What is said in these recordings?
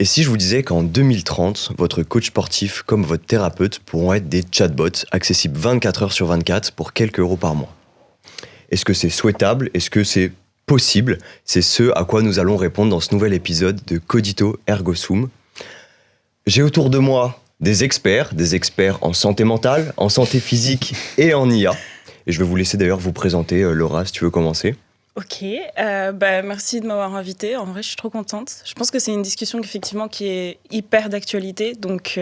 Et si je vous disais qu'en 2030, votre coach sportif comme votre thérapeute pourront être des chatbots accessibles 24 heures sur 24 pour quelques euros par mois? Est-ce que c'est souhaitable? Est-ce que c'est possible? C'est ce à quoi nous allons répondre dans ce nouvel épisode de Cogito Ergo Sum. J'ai autour de moi des experts en santé mentale, en santé physique et en IA. Et je vais vous laisser d'ailleurs vous présenter. Laura, si tu veux commencer. Ok, merci de m'avoir invitée. En vrai, je suis trop contente. Je pense que c'est une discussion effectivement qui est hyper d'actualité. Donc,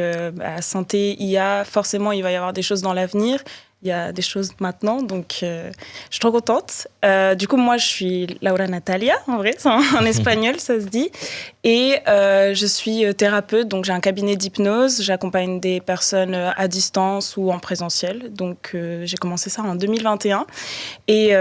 santé, IA, forcément, il va y avoir des choses dans l'avenir. Il y a des choses maintenant, donc je suis trop contente. Du coup, moi, je suis Laura Natalia, en vrai, en espagnol, ça se dit. Et je suis thérapeute, donc j'ai un cabinet d'hypnose. J'accompagne des personnes à distance ou en présentiel. Donc, j'ai commencé ça en 2021. Et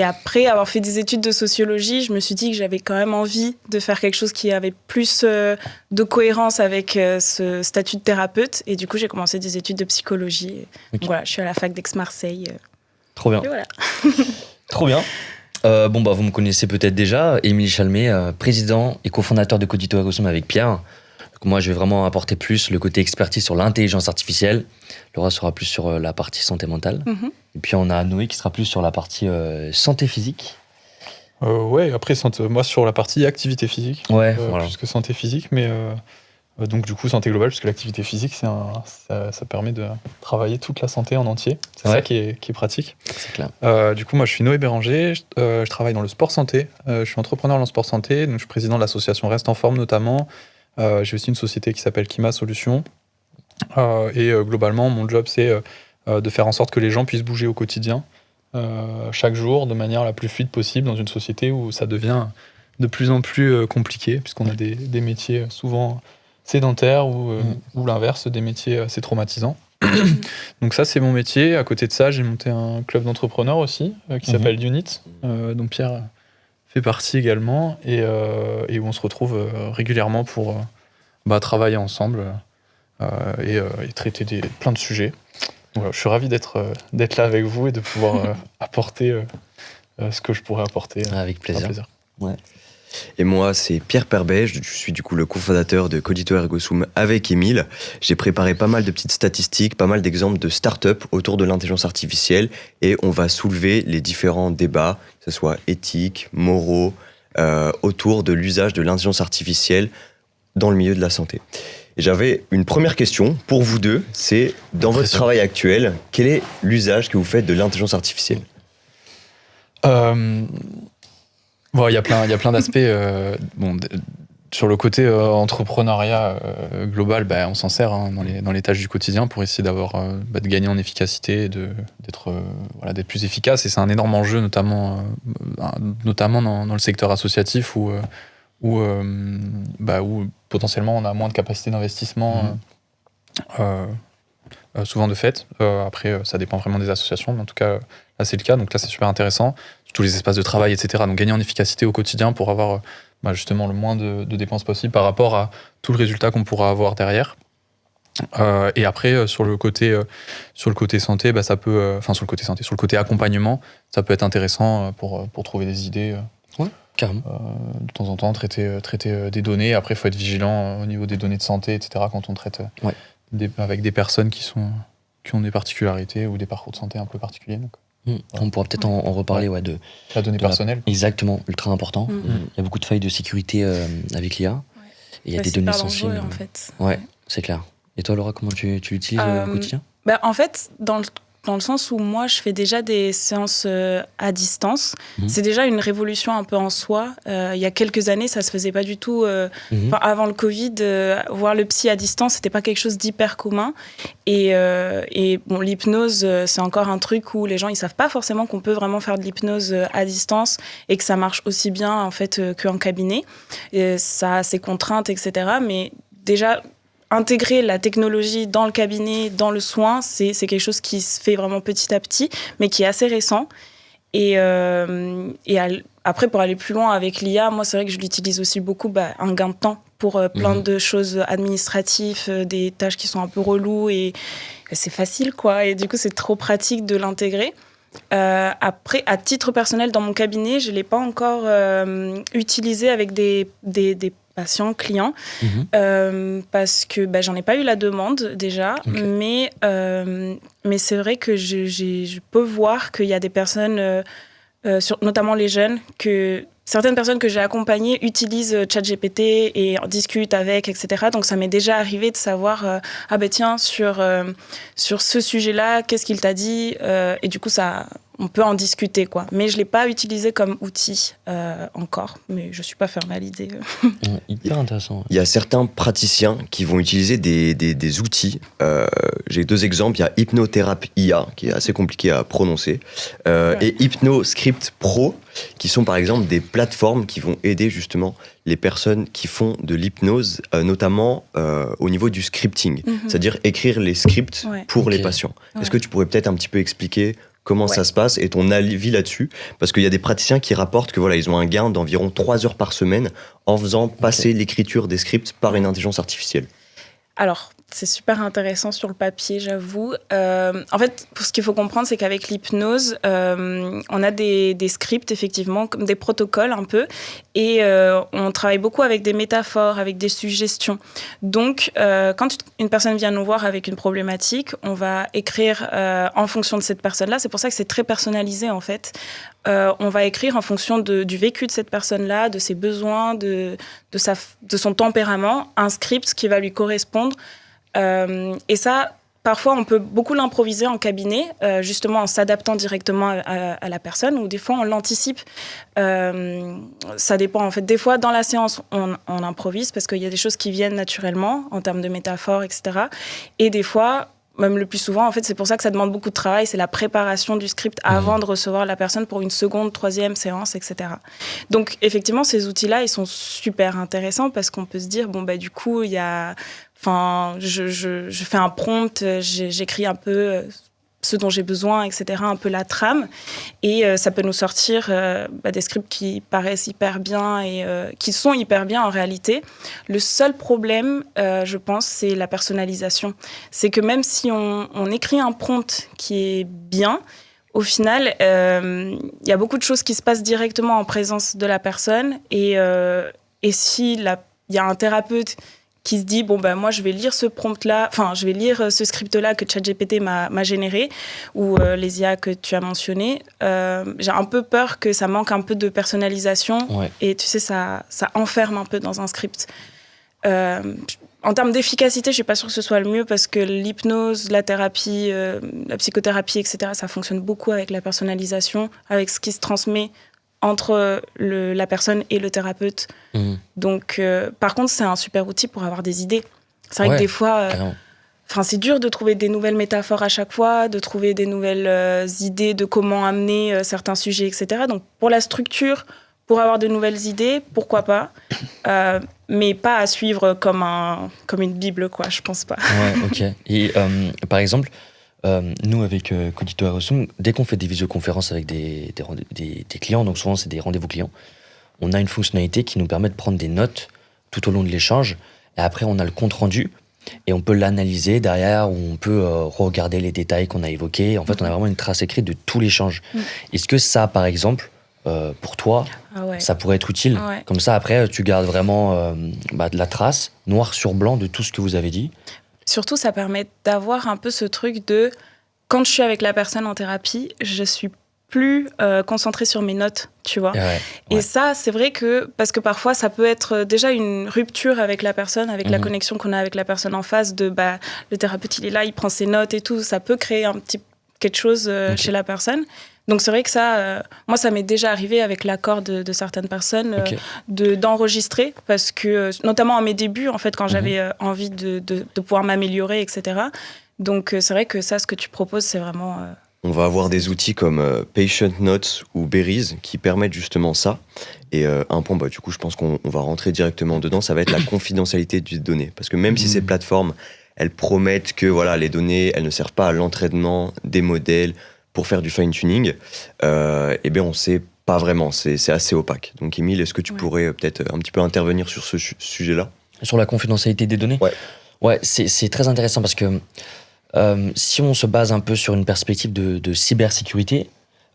après avoir fait des études de sociologie, je me suis dit que j'avais quand même envie de faire quelque chose qui avait plus de cohérence avec ce statut de thérapeute. Et du coup, j'ai commencé des études de psychologie. Donc voilà, je suis à la fac d'Aix-Marseille. Trop bien. Et voilà. Trop bien. Vous me connaissez peut-être déjà, Émilie Chalmé, président et cofondateur de Cogito Ergo Sum avec Pierre. Donc moi, je vais vraiment apporter plus le côté expertise sur l'intelligence artificielle. Laura sera plus sur la partie santé mentale. Mm-hmm. Et puis on a Noé qui sera plus sur la partie santé physique. Après, moi sur la partie activité physique. Voilà. Plus que santé physique, mais donc du coup santé globale, puisque l'activité physique, ça permet de travailler toute la santé en entier. C'est ça qui est pratique. C'est clair. Du coup, moi je suis Noé Béranger, je travaille dans le sport santé. Je suis entrepreneur dans le sport santé, donc je suis président de l'association Reste en Forme notamment. J'ai aussi une société qui s'appelle Kima Solutions. Globalement, mon job, c'est de faire en sorte que les gens puissent bouger au quotidien, chaque jour, de manière la plus fluide possible, dans une société où ça devient de plus en plus compliqué, puisqu'on a des métiers souvent sédentaires ou l'inverse, des métiers assez traumatisants. Donc ça, c'est mon métier. À côté de ça, j'ai monté un club d'entrepreneurs aussi, qui s'appelle Unit, dont Pierre fait partie également, et où on se retrouve régulièrement pour travailler ensemble et traiter plein de sujets. Voilà, je suis ravi d'être là avec vous et de pouvoir apporter ce que je pourrais apporter. Avec plaisir. Ouais. Et moi, c'est Pierre Perbège, je suis du coup le cofondateur de Cogito Ergo Sum avec Émile. J'ai préparé pas mal de petites statistiques, pas mal d'exemples de start-up autour de l'intelligence artificielle et on va soulever les différents débats, que ce soit éthiques, moraux, autour de l'usage de l'intelligence artificielle dans le milieu de la santé. Et j'avais une première question pour vous deux, c'est dans votre travail actuel, quel est l'usage que vous faites de l'intelligence artificielle ? Il y a plein d'aspects. Sur le côté entrepreneuriat global, on s'en sert dans les tâches du quotidien pour essayer de gagner en efficacité, d'être plus efficace. Et c'est un énorme enjeu, notamment dans le secteur associatif où potentiellement on a moins de capacité d'investissement, souvent de fait. Après, ça dépend vraiment des associations, mais en tout cas, là c'est le cas. Donc là, c'est super intéressant. Tous les espaces de travail, etc. Donc gagner en efficacité au quotidien pour avoir justement le moins de dépenses possible par rapport à tout le résultat qu'on pourra avoir derrière. Et après, sur le côté santé, ça peut, sur le côté accompagnement, ça peut être intéressant pour trouver des idées. Carrément. De temps en temps, traiter des données. Après, il faut être vigilant au niveau des données de santé, etc. quand on traite avec des personnes qui ont des particularités ou des parcours de santé un peu particuliers. Donc. On pourra peut-être en reparler de la donnée personnelle. Exactement, ultra important. Il y a beaucoup de failles de sécurité avec l'IA. Et il y a des données sensibles. En fait. Ouais, c'est clair. Et toi, Laura, comment tu l'utilises au quotidien ? En fait, dans le sens où moi, je fais déjà des séances à distance. C'est déjà une révolution un peu en soi. Il y a quelques années, ça se faisait pas du tout. Avant le Covid, voir le psy à distance, c'était pas quelque chose d'hyper commun. Et l'hypnose, c'est encore un truc où les gens, ils savent pas forcément qu'on peut vraiment faire de l'hypnose à distance et que ça marche aussi bien, en fait, qu'en cabinet. Et ça a ses contraintes, etc. Mais déjà, intégrer la technologie dans le cabinet, dans le soin, c'est quelque chose qui se fait vraiment petit à petit, mais qui est assez récent. Et après, pour aller plus loin avec l'IA, moi, c'est vrai que je l'utilise aussi beaucoup, un gain de temps pour plein de choses administratives, des tâches qui sont un peu reloues, et c'est facile, quoi. Et du coup, c'est trop pratique de l'intégrer. Après, à titre personnel, dans mon cabinet, je ne l'ai pas encore utilisé avec des patients, clients, parce que j'en ai pas eu la demande déjà, mais c'est vrai que je peux voir qu'il y a des personnes, notamment les jeunes, que certaines personnes que j'ai accompagnées utilisent ChatGPT et en discutent avec, etc. Donc ça m'est déjà arrivé de savoir, tiens, sur ce sujet-là, qu'est-ce qu'il t'a dit, et du coup on peut en discuter, quoi. Mais je ne l'ai pas utilisé comme outil encore, mais je ne suis pas fermée à l'idée. Hyper intéressant. Il y a certains praticiens qui vont utiliser des outils. J'ai 2 exemples. Il y a Hypnotherapy IA, qui est assez compliqué à prononcer, et HypnoScript Pro, qui sont par exemple des plateformes qui vont aider justement les personnes qui font de l'hypnose, notamment au niveau du scripting, c'est-à-dire écrire les scripts pour les patients. Est-ce que tu pourrais peut-être un petit peu expliquer comment ça se passe et ton avis là-dessus? Parce qu'il y a des praticiens qui rapportent que ils ont un gain d'environ 3 heures par semaine en faisant passer l'écriture des scripts par une intelligence artificielle. Alors, c'est super intéressant sur le papier, j'avoue. En fait, ce qu'il faut comprendre, c'est qu'avec l'hypnose, on a des scripts, effectivement, comme des protocoles un peu, et on travaille beaucoup avec des métaphores, avec des suggestions. Donc, quand une personne vient nous voir avec une problématique, on va écrire en fonction de cette personne-là. C'est pour ça que c'est très personnalisé, en fait. On va écrire en fonction du vécu de cette personne-là, de ses besoins, de son tempérament, un script qui va lui correspondre. Et ça, parfois, on peut beaucoup l'improviser en cabinet, justement en s'adaptant directement à la personne, ou des fois, on l'anticipe. Ça dépend, en fait. Des fois, dans la séance, on improvise parce qu'il y a des choses qui viennent naturellement, en termes de métaphores, etc. Et des fois, même le plus souvent, en fait, c'est pour ça que ça demande beaucoup de travail, c'est la préparation du script avant de recevoir la personne pour une seconde, troisième séance, etc. Donc, effectivement, ces outils-là, ils sont super intéressants parce qu'on peut se dire, du coup, il y a... je fais un prompt, j'écris un peu ce dont j'ai besoin, etc., un peu la trame, et ça peut nous sortir des scripts qui paraissent hyper bien et qui sont hyper bien en réalité. Le seul problème, je pense, c'est la personnalisation. C'est que même si on écrit un prompt qui est bien, au final, il y a beaucoup de choses qui se passent directement en présence de la personne, et si il y a un thérapeute qui se dit, moi, je vais lire ce prompt-là, je vais lire ce script-là que ChatGPT m'a généré, ou les IA que tu as mentionné. J'ai un peu peur que ça manque un peu de personnalisation, et tu sais, ça enferme un peu dans un script. En termes d'efficacité, je ne suis pas sûre que ce soit le mieux, parce que l'hypnose, la thérapie, la psychothérapie, etc., ça fonctionne beaucoup avec la personnalisation, avec ce qui se transmet entre la personne et le thérapeute. Donc, par contre, c'est un super outil pour avoir des idées. C'est vrai que des fois, c'est dur de trouver des nouvelles métaphores à chaque fois, de trouver des nouvelles idées de comment amener certains sujets, etc. Donc, pour la structure, pour avoir de nouvelles idées, pourquoi pas, mais pas à suivre comme une bible, quoi, je pense pas. Ouais, ok. Et par exemple, nous, avec Cogito Ergo Sum, dès qu'on fait des visioconférences avec des clients, donc souvent c'est des rendez-vous clients, on a une fonctionnalité qui nous permet de prendre des notes tout au long de l'échange, et après on a le compte-rendu, et on peut l'analyser derrière, ou on peut regarder les détails qu'on a évoqués. En fait, on a vraiment une trace écrite de tout l'échange. Est-ce que ça, par exemple, pour toi, ça pourrait être utile? Comme ça, après, tu gardes vraiment de la trace, noir sur blanc, de tout ce que vous avez dit. Surtout, ça permet d'avoir un peu ce truc de... Quand je suis avec la personne en thérapie, je suis plus concentrée sur mes notes, tu vois. Et ça, c'est vrai que... Parce que parfois, ça peut être déjà une rupture avec la personne, avec la connexion qu'on a avec la personne en face, de le thérapeute, il est là, il prend ses notes et tout. Ça peut créer quelque chose chez la personne. Donc, c'est vrai que ça... moi, ça m'est déjà arrivé avec l'accord de certaines personnes d'enregistrer, parce que, notamment à mes débuts, en fait, quand j'avais envie de pouvoir m'améliorer, etc. Donc, c'est vrai que ça, ce que tu proposes, c'est vraiment... On va avoir des outils comme Patient Notes ou Berries qui permettent justement ça. Et un point, du coup, je pense qu'on va rentrer directement dedans, ça va être la confidentialité des données. Parce que même si ces plateformes, elles promettent que les données, elles ne servent pas à l'entraînement des modèles pour faire du fine-tuning, on ne sait pas vraiment, c'est assez opaque. Donc, Émile, est-ce que tu pourrais peut-être un petit peu intervenir sur ce sujet-là? Sur la confidentialité des données? Ouais, c'est très intéressant parce que si on se base un peu sur une perspective de cybersécurité,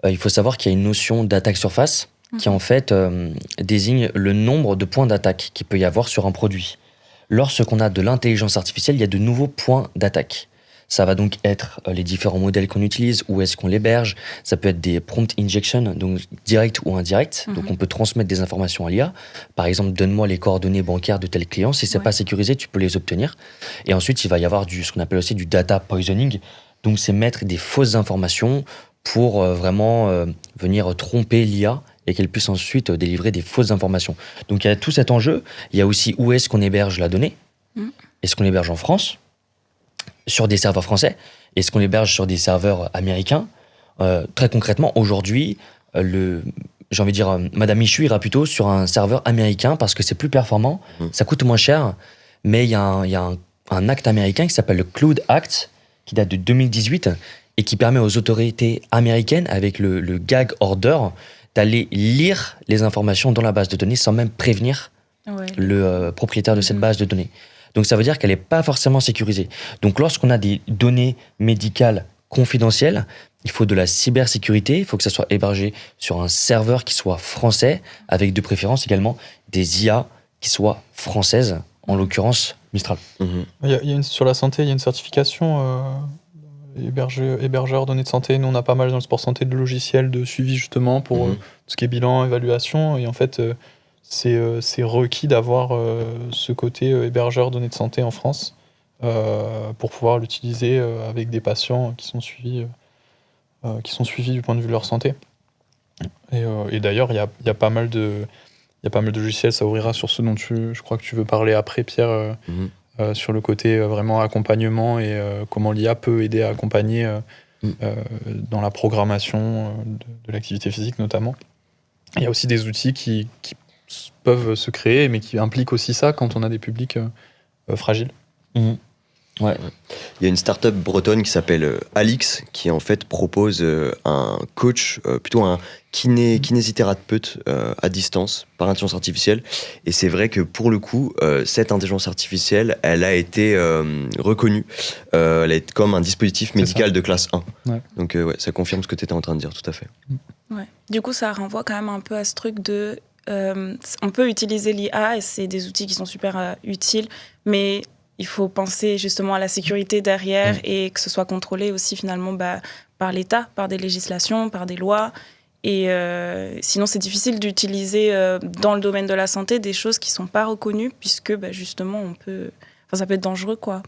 il faut savoir qu'il y a une notion d'attaque surface qui en fait désigne le nombre de points d'attaque qu'il peut y avoir sur un produit. Lorsqu'on a de l'intelligence artificielle, il y a de nouveaux points d'attaque. Ça va donc être les différents modèles qu'on utilise, où est-ce qu'on l'héberge. Ça peut être des prompt injection, donc direct ou indirect. Donc on peut transmettre des informations à l'IA. Par exemple, donne-moi les coordonnées bancaires de tel client. Si c'est pas sécurisé, tu peux les obtenir. Et ensuite, il va y avoir ce qu'on appelle aussi du data poisoning. Donc c'est mettre des fausses informations pour vraiment venir tromper l'IA et qu'elle puisse ensuite délivrer des fausses informations. Donc il y a tout cet enjeu. Il y a aussi où est-ce qu'on héberge la donnée. Est-ce qu'on l'héberge en France, sur des serveurs français? Est-ce qu'on l'héberge sur des serveurs américains? Très concrètement, aujourd'hui, j'ai envie de dire, Madame Michu ira plutôt sur un serveur américain parce que c'est plus performant, ça coûte moins cher, mais il y a un acte américain qui s'appelle le Cloud Act, qui date de 2018 et qui permet aux autorités américaines, avec le gag order, d'aller lire les informations dans la base de données sans même prévenir le propriétaire de cette base de données. Donc ça veut dire qu'elle n'est pas forcément sécurisée. Donc lorsqu'on a des données médicales confidentielles, il faut de la cybersécurité, il faut que ça soit hébergé sur un serveur qui soit français, avec de préférence également des IA qui soient françaises, en l'occurrence Mistral. Sur la santé, il y a une certification hébergeur données de santé. Nous, on a pas mal dans le sport santé de logiciels de suivi justement pour tout ce qui est bilan, évaluation. Et en fait, c'est requis d'avoir ce côté hébergeur données de santé en France pour pouvoir l'utiliser avec des patients qui sont suivis du point de vue de leur santé. Et d'ailleurs, il y a pas mal de logiciels. Ça ouvrira sur ce dont je crois que tu veux parler après, Pierre. Sur le côté vraiment accompagnement et comment l'IA peut aider à accompagner dans la programmation de l'activité physique notamment. Il y a aussi des outils qui peuvent se créer, mais qui impliquent aussi ça quand on a des publics fragiles. Ouais. Il y a une start-up bretonne qui s'appelle Alix qui en fait propose un coach, plutôt un kinésithérapeute à distance par intelligence artificielle. Et c'est vrai que pour le coup, cette intelligence artificielle, elle a été reconnue. Elle est comme un dispositif médical de classe 1. Ouais. Donc ça confirme ce que tu étais en train de dire, tout à fait. Ouais. Du coup, ça renvoie quand même un peu à ce truc de... on peut utiliser l'IA et c'est des outils qui sont super utiles, mais... il faut penser justement à la sécurité derrière et que ce soit contrôlé aussi finalement par l'État, par des législations, par des lois. Et sinon, c'est difficile d'utiliser dans le domaine de la santé des choses qui ne sont pas reconnues puisque justement, ça peut être dangereux quoi.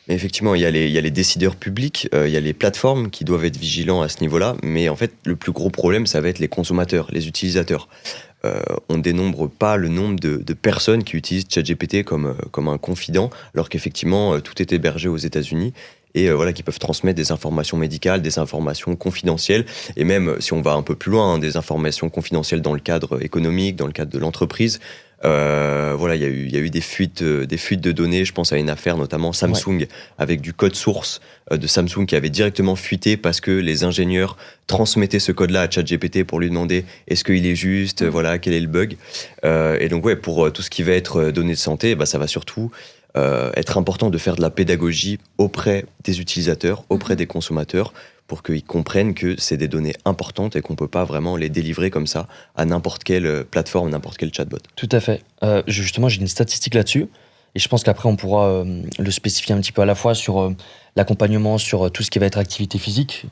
Mais effectivement, il y a les décideurs publics, il y a les plateformes qui doivent être vigilants à ce niveau-là. Mais en fait, le plus gros problème, ça va être les consommateurs, les utilisateurs. On dénombre pas le nombre de personnes qui utilisent ChatGPT comme un confident, alors qu'effectivement, tout est hébergé aux États-Unis et qui peuvent transmettre des informations médicales, des informations confidentielles, et même, si on va un peu plus loin, des informations confidentielles dans le cadre économique, dans le cadre de l'entreprise. Il y a eu des fuites de données. Je pense à une affaire notamment Samsung avec du code source de Samsung qui avait directement fuité parce que les ingénieurs transmettaient ce code-là à ChatGPT pour lui demander est-ce qu'il est juste, quel est le bug. Et donc pour tout ce qui va être données de santé, ça va surtout être important de faire de la pédagogie auprès des utilisateurs, auprès des consommateurs, pour qu'ils comprennent que c'est des données importantes et qu'on ne peut pas vraiment les délivrer comme ça à n'importe quelle plateforme, n'importe quel chatbot. Tout à fait. Justement, j'ai une statistique là-dessus et je pense qu'après, on pourra le spécifier un petit peu à la fois sur l'accompagnement, sur tout ce qui va être activité physique,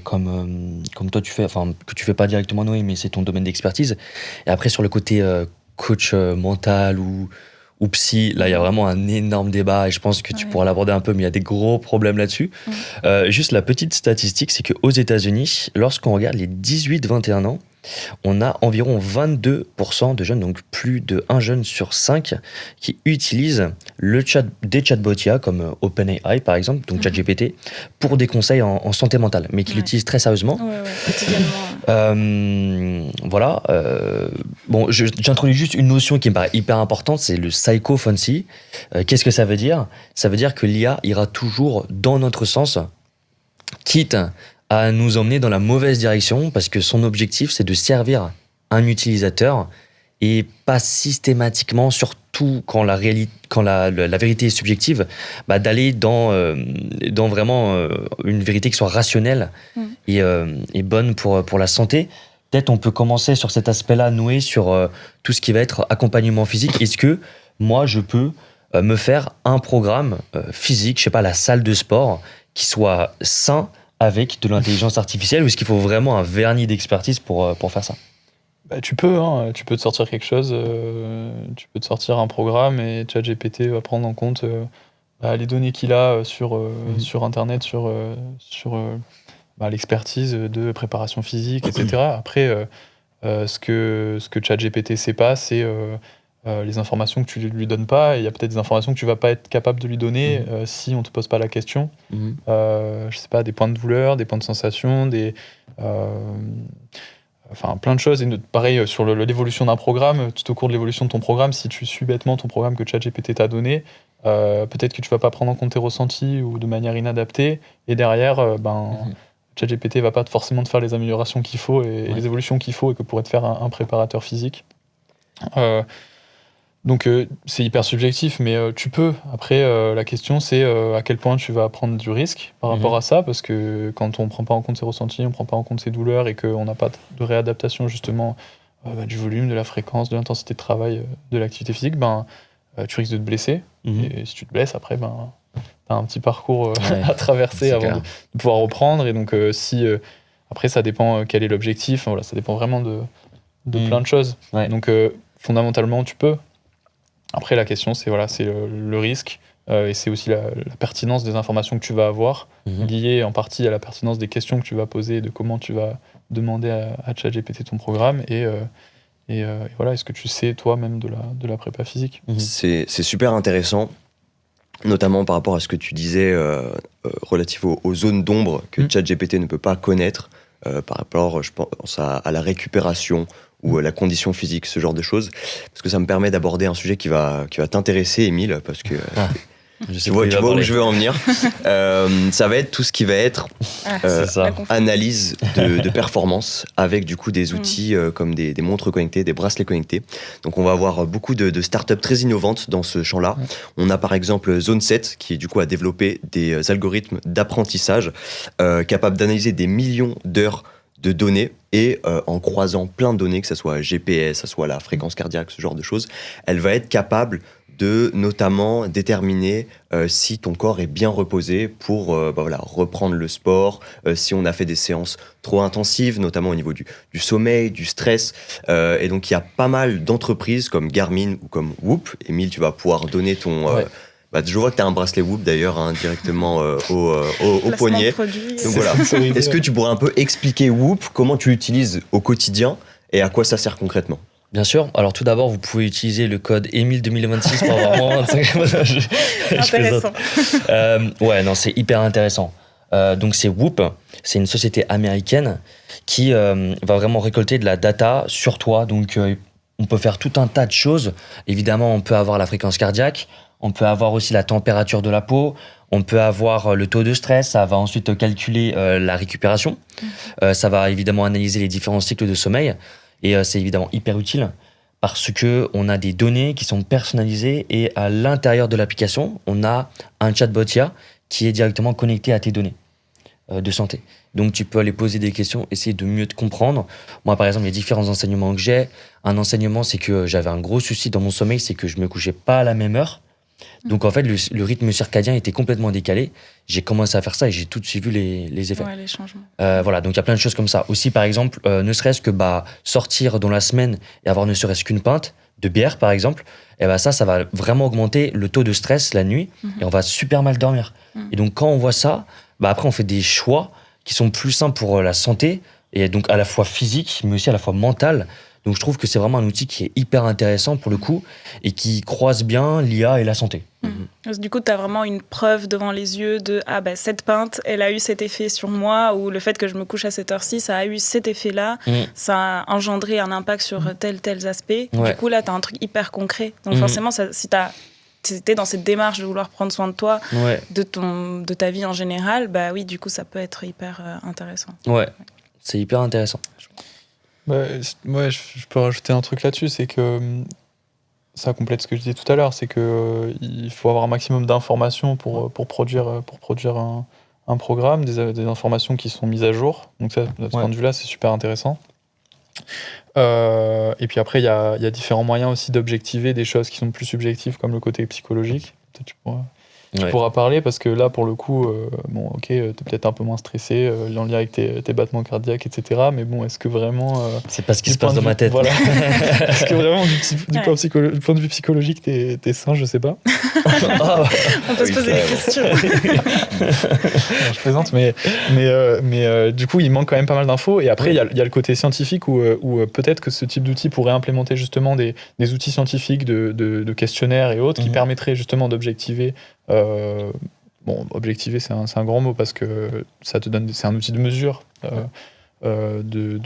comme toi tu fais, enfin, que tu fais pas directement, Noé, mais c'est ton domaine d'expertise. Et après, sur le côté coach mental ou psy, là il y a vraiment un énorme débat et je pense que tu pourras l'aborder un peu, mais il y a des gros problèmes là-dessus. Juste la petite statistique, c'est qu'aux États-Unis, lorsqu'on regarde les 18-21 ans, on a environ 22% de jeunes, donc plus de 1 jeune sur 5, qui utilisent des chatbots IA comme OpenAI par exemple, donc ChatGPT, pour des conseils en santé mentale, mais qui l'utilisent très sérieusement. J'introduis juste une notion qui me paraît hyper importante, c'est le psychophancy. Qu'est-ce que ça veut dire ? Ça veut dire que l'IA ira toujours dans notre sens, quitte à nous emmener dans la mauvaise direction, parce que son objectif, c'est de servir un utilisateur et pas systématiquement, surtout quand la vérité est subjective, d'aller dans vraiment une vérité qui soit rationnelle et bonne pour la santé. peut-être on peut commencer sur cet aspect-là, Noé, sur tout ce qui va être accompagnement physique. Est-ce que moi, je peux me faire un programme physique, je sais pas, la salle de sport, qui soit sain avec de l'intelligence artificielle, ou est-ce qu'il faut vraiment un vernis d'expertise pour faire ça? Tu peux te sortir quelque chose, tu peux te sortir un programme et ChatGPT va prendre en compte les données qu'il a sur Internet, sur l'expertise de préparation physique, etc. Après, ce que ChatGPT sait pas, c'est les informations que tu lui donnes pas, et il y a peut-être des informations que tu vas pas être capable de lui donner si on te pose pas la question. Je sais pas, des points de douleur, des points de sensation, plein de choses. Et pareil, sur l'évolution d'un programme, tout au cours de l'évolution de ton programme, si tu suis bêtement ton programme que ChatGPT t'a donné, peut-être que tu vas pas prendre en compte tes ressentis ou de manière inadaptée, et derrière, ChatGPT va pas forcément te faire les améliorations qu'il faut et les évolutions qu'il faut et que pourrait te faire un préparateur physique. Donc c'est hyper subjectif, mais tu peux. Après, la question c'est à quel point tu vas prendre du risque par rapport à ça, parce que quand on prend pas en compte ses ressentis, on prend pas en compte ses douleurs et qu'on n'a pas de réadaptation justement du volume, de la fréquence, de l'intensité de travail, de l'activité physique, tu risques de te blesser. Et si tu te blesses, après, t'as un petit parcours à traverser avant de pouvoir reprendre. Et donc après, ça dépend quel est l'objectif. Voilà, ça dépend vraiment de plein de choses. Donc fondamentalement, tu peux. Après, la question, c'est le risque et c'est aussi la pertinence des informations que tu vas avoir, liées en partie à la pertinence des questions que tu vas poser et de comment tu vas demander à ChatGPT ton programme. Et voilà, est-ce que tu sais toi-même de la prépa physique? C'est super intéressant, notamment par rapport à ce que tu disais relatif aux zones d'ombre que ChatGPT ne peut pas connaître, par rapport, je pense, à la récupération ou la condition physique, ce genre de choses, parce que ça me permet d'aborder un sujet qui va t'intéresser, Émile, parce que tu vois où je veux en venir. Ça va être tout ce qui va être analyse de performance avec du coup des outils comme des montres connectées, des bracelets connectés. Donc on va avoir beaucoup de startups très innovantes dans ce champ-là. On a par exemple Zone7 qui du coup a développé des algorithmes d'apprentissage capables d'analyser des millions d'heures de données et en croisant plein de données, que ce soit GPS, que ce soit la fréquence cardiaque, ce genre de choses, elle va être capable de notamment déterminer si ton corps est bien reposé pour reprendre le sport, si on a fait des séances trop intensives, notamment au niveau du sommeil, du stress. Et donc il y a pas mal d'entreprises comme Garmin ou comme Whoop. Émile, tu vas pouvoir donner ton... je vois que tu as un bracelet Whoop d'ailleurs directement au poignet. Donc voilà. Est-ce que tu pourrais un peu expliquer Whoop, comment tu l'utilises au quotidien et à quoi ça sert concrètement? Bien sûr. Alors tout d'abord, vous pouvez utiliser le code Emile2026 pour avoir moins 25%. Intéressant. C'est hyper intéressant. Donc c'est Whoop, c'est une société américaine qui va vraiment récolter de la data sur toi. Donc on peut faire tout un tas de choses. Évidemment, on peut avoir la fréquence cardiaque, on peut avoir aussi la température de la peau, on peut avoir le taux de stress, ça va ensuite calculer la récupération, ça va évidemment analyser les différents cycles de sommeil. Et c'est évidemment hyper utile parce qu'on a des données qui sont personnalisées et à l'intérieur de l'application, on a un chatbot IA qui est directement connecté à tes données de santé. Donc tu peux aller poser des questions, essayer de mieux te comprendre. Moi par exemple, il y a différents enseignements que j'ai. Un enseignement, c'est que j'avais un gros souci dans mon sommeil, c'est que je me couchais pas à la même heure. Donc en fait, le rythme circadien était complètement décalé. J'ai commencé à faire ça et j'ai tout de suite vu les effets. Ouais, les changements. Donc il y a plein de choses comme ça. Aussi, par exemple, ne serait-ce que sortir dans la semaine et avoir ne serait-ce qu'une pinte de bière, par exemple, ça va vraiment augmenter le taux de stress la nuit et on va super mal dormir. Et donc quand on voit ça, après on fait des choix qui sont plus sains pour la santé et donc à la fois physique mais aussi à la fois mentale. Donc je trouve que c'est vraiment un outil qui est hyper intéressant pour le coup et qui croise bien l'IA et la santé. Du coup, tu as vraiment une preuve devant les yeux de cette pinte, elle a eu cet effet sur moi, ou le fait que je me couche à cette heure-ci, ça a eu cet effet-là, ça a engendré un impact sur tels aspects. Du coup, là, tu as un truc hyper concret. Donc forcément, si tu étais dans cette démarche de vouloir prendre soin de toi, de ta vie en général, oui, du coup, ça peut être hyper intéressant. Ouais, c'est hyper intéressant. Je peux rajouter un truc là-dessus, c'est que ça complète ce que je disais tout à l'heure, c'est que il faut avoir un maximum d'informations pour produire un programme, des informations qui sont mises à jour. Donc ça, de ce point de vue-là, c'est super intéressant. Et puis après, il y a différents moyens aussi d'objectiver des choses qui sont plus subjectives, comme le côté psychologique. Peut-être tu pourras parler, parce que là, pour le coup, bon, ok, t'es peut-être un peu moins stressé en lien avec tes battements cardiaques, etc. Mais bon, est-ce que vraiment... c'est pas ce qui se passe dans ma tête. Voilà. Est-ce que vraiment, du point de vue psychologique, t'es sain? Je sais pas. On peut se poser des questions. Non, je plaisante, mais du coup, il manque quand même pas mal d'infos. Et après, il y a le côté scientifique où peut-être que ce type d'outil pourrait implémenter justement des outils scientifiques de questionnaires et autres qui permettraient justement d'objectiver. Bon, objectiver, c'est un grand mot parce que ça te donne, c'est un outil de mesure de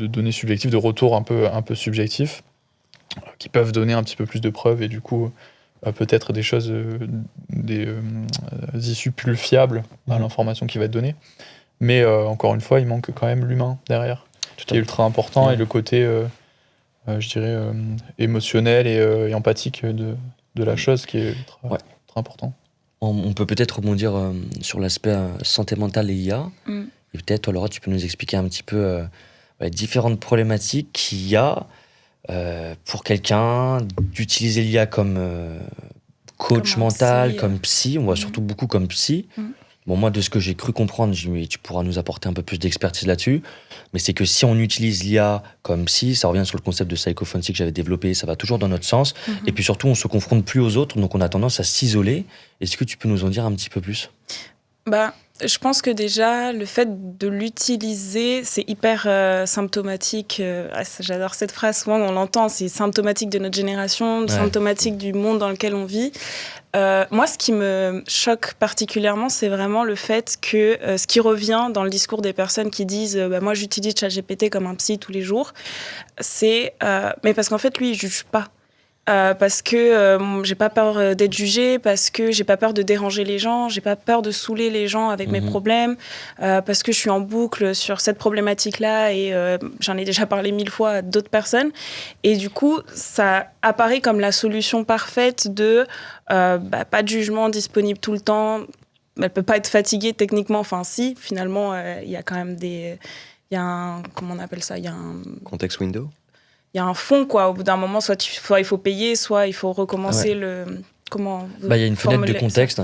données subjectives, de retour un peu subjectifs, qui peuvent donner un petit peu plus de preuves et du coup peut-être des choses, des issues plus fiables à l'information qui va être donnée. Mais encore une fois, il manque quand même l'humain derrière, qui est ultra important, et le côté, je dirais, émotionnel et empathique de la chose qui est très important. On peut peut-être rebondir sur l'aspect santé mentale et IA. Et peut-être, toi, Laura, tu peux nous expliquer un petit peu les différentes problématiques qu'il y a pour quelqu'un d'utiliser l'IA comme coach mental, comme psy. On voit surtout beaucoup comme psy. Bon, moi, de ce que j'ai cru comprendre, tu pourras nous apporter un peu plus d'expertise là-dessus, mais c'est que si on utilise l'IA comme psy, ça revient sur le concept de psychophancy que j'avais développé, ça va toujours dans notre sens, et puis surtout, on se confronte plus aux autres, donc on a tendance à s'isoler. Est-ce que tu peux nous en dire un petit peu plus ? Je pense que déjà, le fait de l'utiliser, c'est hyper symptomatique. J'adore cette phrase, souvent on l'entend, c'est symptomatique de notre génération, symptomatique du monde dans lequel on vit. Moi, ce qui me choque particulièrement, c'est vraiment le fait que ce qui revient dans le discours des personnes qui disent moi, j'utilise ChatGPT comme un psy tous les jours, c'est mais parce qu'en fait, lui, il juge pas. Parce que j'ai pas peur d'être jugée, parce que j'ai pas peur de déranger les gens, j'ai pas peur de saouler les gens avec mes problèmes, parce que je suis en boucle sur cette problématique-là et j'en ai déjà parlé 1000 fois à d'autres personnes. Et du coup, ça apparaît comme la solution parfaite de pas de jugement disponible tout le temps. Elle peut pas être fatiguée techniquement. Enfin, si, finalement, il y a quand même des... Il y a un... Comment on appelle ça ? Il y a un... Context window ? Il y a un fond, quoi. Au bout d'un moment, soit il faut payer, soit il faut recommencer le... Comment il y a une fenêtre de contexte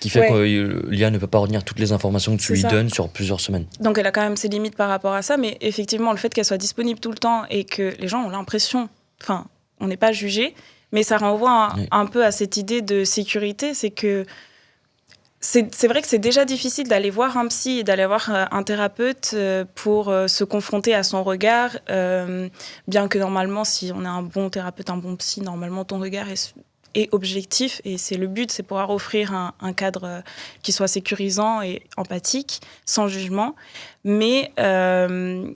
qui fait que l'IA ne peut pas retenir toutes les informations que tu lui donnes sur plusieurs semaines. Donc, elle a quand même ses limites par rapport à ça, mais effectivement, le fait qu'elle soit disponible tout le temps et que les gens ont l'impression... Enfin, on n'est pas jugé, mais ça renvoie un peu à cette idée de sécurité, c'est que c'est vrai que c'est déjà difficile d'aller voir un psy et d'aller voir un thérapeute pour se confronter à son regard, bien que normalement, si on a un bon thérapeute, un bon psy, normalement ton regard est objectif, et c'est le but, c'est pouvoir offrir un cadre qui soit sécurisant et empathique, sans jugement. Mais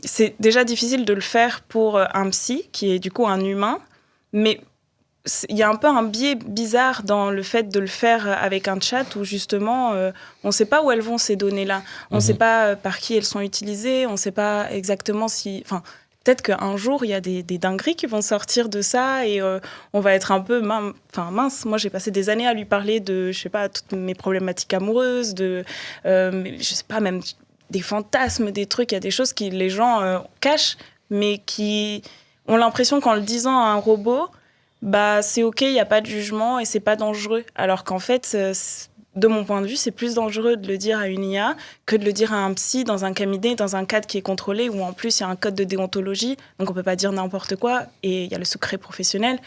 c'est déjà difficile de le faire pour un psy, qui est du coup un humain, mais il y a un peu un biais bizarre dans le fait de le faire avec un chat où justement on ne sait pas où elles vont ces données-là. On ne sait pas par qui elles sont utilisées, on ne sait pas exactement si... Enfin, peut-être qu'un jour, il y a des dingueries qui vont sortir de ça et on va être un peu mince. Moi, j'ai passé des années à lui parler de, je sais pas, toutes mes problématiques amoureuses, je sais pas, même des fantasmes, des trucs. Il y a des choses que les gens cachent, mais qui ont l'impression qu'en le disant à un robot, c'est ok, il n'y a pas de jugement et c'est pas dangereux. Alors qu'en fait, de mon point de vue, c'est plus dangereux de le dire à une IA que de le dire à un psy dans un cabinet, dans un cadre qui est contrôlé, où en plus il y a un code de déontologie, donc on peut pas dire n'importe quoi, et il y a le secret professionnel.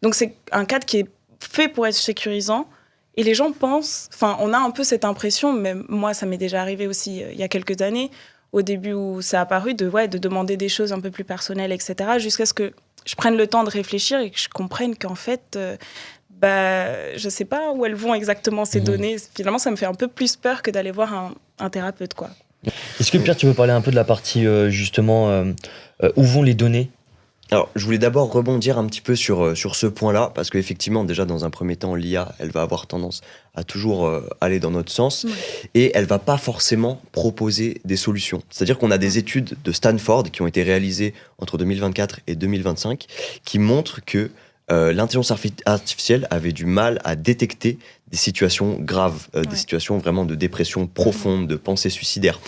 Donc c'est un cadre qui est fait pour être sécurisant, et les gens pensent, on a un peu cette impression, mais moi ça m'est déjà arrivé aussi il y a quelques années, au début où ça a apparu, de demander des choses un peu plus personnelles, etc., jusqu'à ce que je prenne le temps de réfléchir et que je comprenne qu'en fait, je sais pas où elles vont exactement ces données. Finalement, ça me fait un peu plus peur que d'aller voir un thérapeute, quoi. Est-ce que Pierre, tu veux parler un peu de la partie justement où vont les données ? Alors, je voulais d'abord rebondir un petit peu sur ce point-là, parce qu'effectivement, déjà, dans un premier temps, l'IA, elle va avoir tendance à toujours aller dans notre sens, et elle va pas forcément proposer des solutions. C'est-à-dire qu'on a des études de Stanford qui ont été réalisées entre 2024 et 2025, qui montrent que l'intelligence artificielle avait du mal à détecter des situations graves, des situations vraiment de dépression profonde, de pensée suicidaire.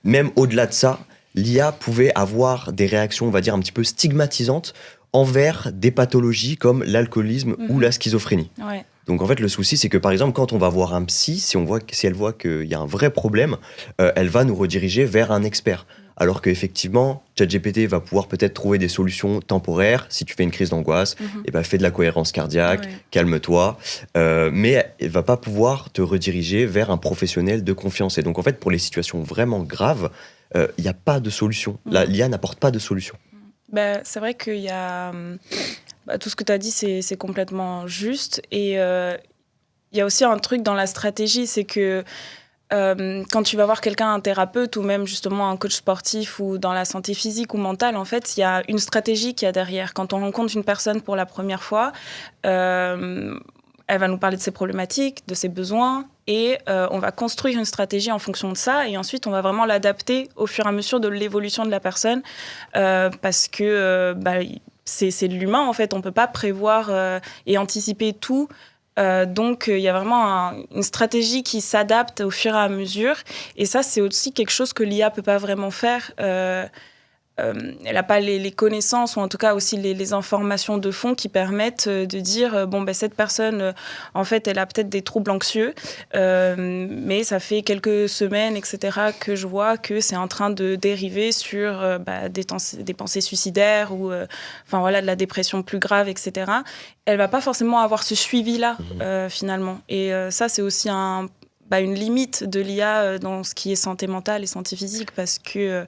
Même au-delà de ça, l'IA pouvait avoir des réactions, on va dire, un petit peu stigmatisantes envers des pathologies comme l'alcoolisme ou la schizophrénie. Ouais. Donc en fait, le souci, c'est que par exemple, quand on va voir un psy, si elle voit qu'il y a un vrai problème, elle va nous rediriger vers un expert. Alors qu'effectivement, ChatGPT va pouvoir peut-être trouver des solutions temporaires. Si tu fais une crise d'angoisse, et ben fais de la cohérence cardiaque, calme-toi. Mais elle va pas pouvoir te rediriger vers un professionnel de confiance. Et donc en fait, pour les situations vraiment graves, il n'y a pas de solution. L'IA n'apporte pas de solution. C'est vrai qu'il y a... tout ce que tu as dit, c'est complètement juste. Et il y a aussi un truc dans la stratégie, c'est que quand tu vas voir quelqu'un, un thérapeute ou même justement un coach sportif ou dans la santé physique ou mentale, en fait, il y a une stratégie qu'il y a derrière. Quand on rencontre une personne pour la première fois, elle va nous parler de ses problématiques, de ses besoins, et on va construire une stratégie en fonction de ça, et ensuite on va vraiment l'adapter au fur et à mesure de l'évolution de la personne, parce que c'est de l'humain, en fait, on ne peut pas prévoir et anticiper tout. Donc, il y a vraiment une stratégie qui s'adapte au fur et à mesure. Et ça, c'est aussi quelque chose que l'IA ne peut pas vraiment faire. Elle n'a pas les connaissances, ou en tout cas aussi les informations de fond qui permettent de dire cette personne, en fait, elle a peut-être des troubles anxieux, mais ça fait quelques semaines, etc., que je vois que c'est en train de dériver sur des pensées suicidaires ou de la dépression plus grave, etc. Elle ne va pas forcément avoir ce suivi-là, finalement. Et ça, c'est aussi une limite de l'IA dans ce qui est santé mentale et santé physique, parce que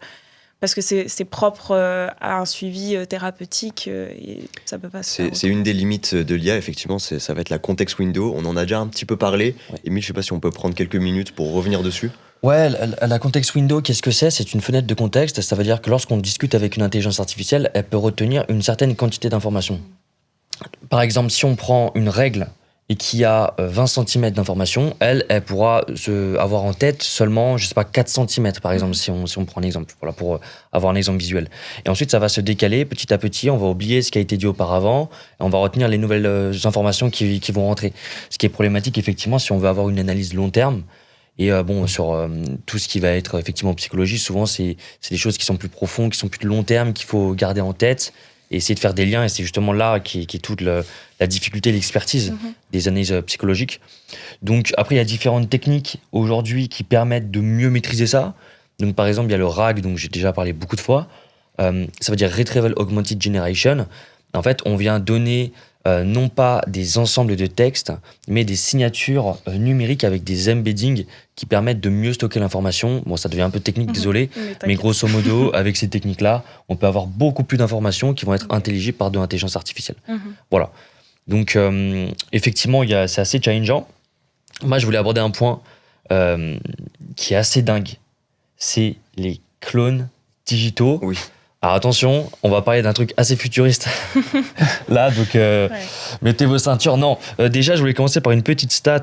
c'est propre à un suivi thérapeutique et ça peut pas se faire. C'est une des limites de l'IA, effectivement, ça va être la context window. On en a déjà un petit peu parlé. Ouais. Émile, je ne sais pas si on peut prendre quelques minutes pour revenir dessus. Ouais, la context window, qu'est-ce que c'est ? C'est une fenêtre de contexte. Ça veut dire que lorsqu'on discute avec une intelligence artificielle, elle peut retenir une certaine quantité d'informations. Par exemple, si on prend une règle et qui a 20 cm d'information, elle pourra avoir en tête seulement, 4 cm par exemple, si on prend un exemple, pour avoir un exemple visuel. Et ensuite, ça va se décaler petit à petit, on va oublier ce qui a été dit auparavant, et on va retenir les nouvelles informations qui vont rentrer. Ce qui est problématique, effectivement, si on veut avoir une analyse long terme. Et sur tout ce qui va être effectivement psychologie, souvent, c'est des choses qui sont plus profondes, qui sont plus de long terme, qu'il faut garder en tête, et essayer de faire des liens, et c'est justement là qui est toute la difficulté, l'expertise des analyses psychologiques. Donc après, il y a différentes techniques aujourd'hui qui permettent de mieux maîtriser ça. Donc par exemple, il y a le RAG, dont j'ai déjà parlé beaucoup de fois. Ça veut dire Retrieval Augmented Generation. En fait, on vient donner non pas des ensembles de textes, mais des signatures numériques avec des embeddings qui permettent de mieux stocker l'information. Bon, ça devient un peu technique, désolé, mais grosso modo, avec ces techniques-là, on peut avoir beaucoup plus d'informations qui vont être intelligibles par de l'intelligence artificielle. Voilà. Donc, effectivement, c'est assez challengeant. Moi, je voulais aborder un point qui est assez dingue. C'est les clones digitaux. Oui. Alors attention, on va parler d'un truc assez futuriste. Là, donc mettez vos ceintures. Non, déjà, je voulais commencer par une petite stat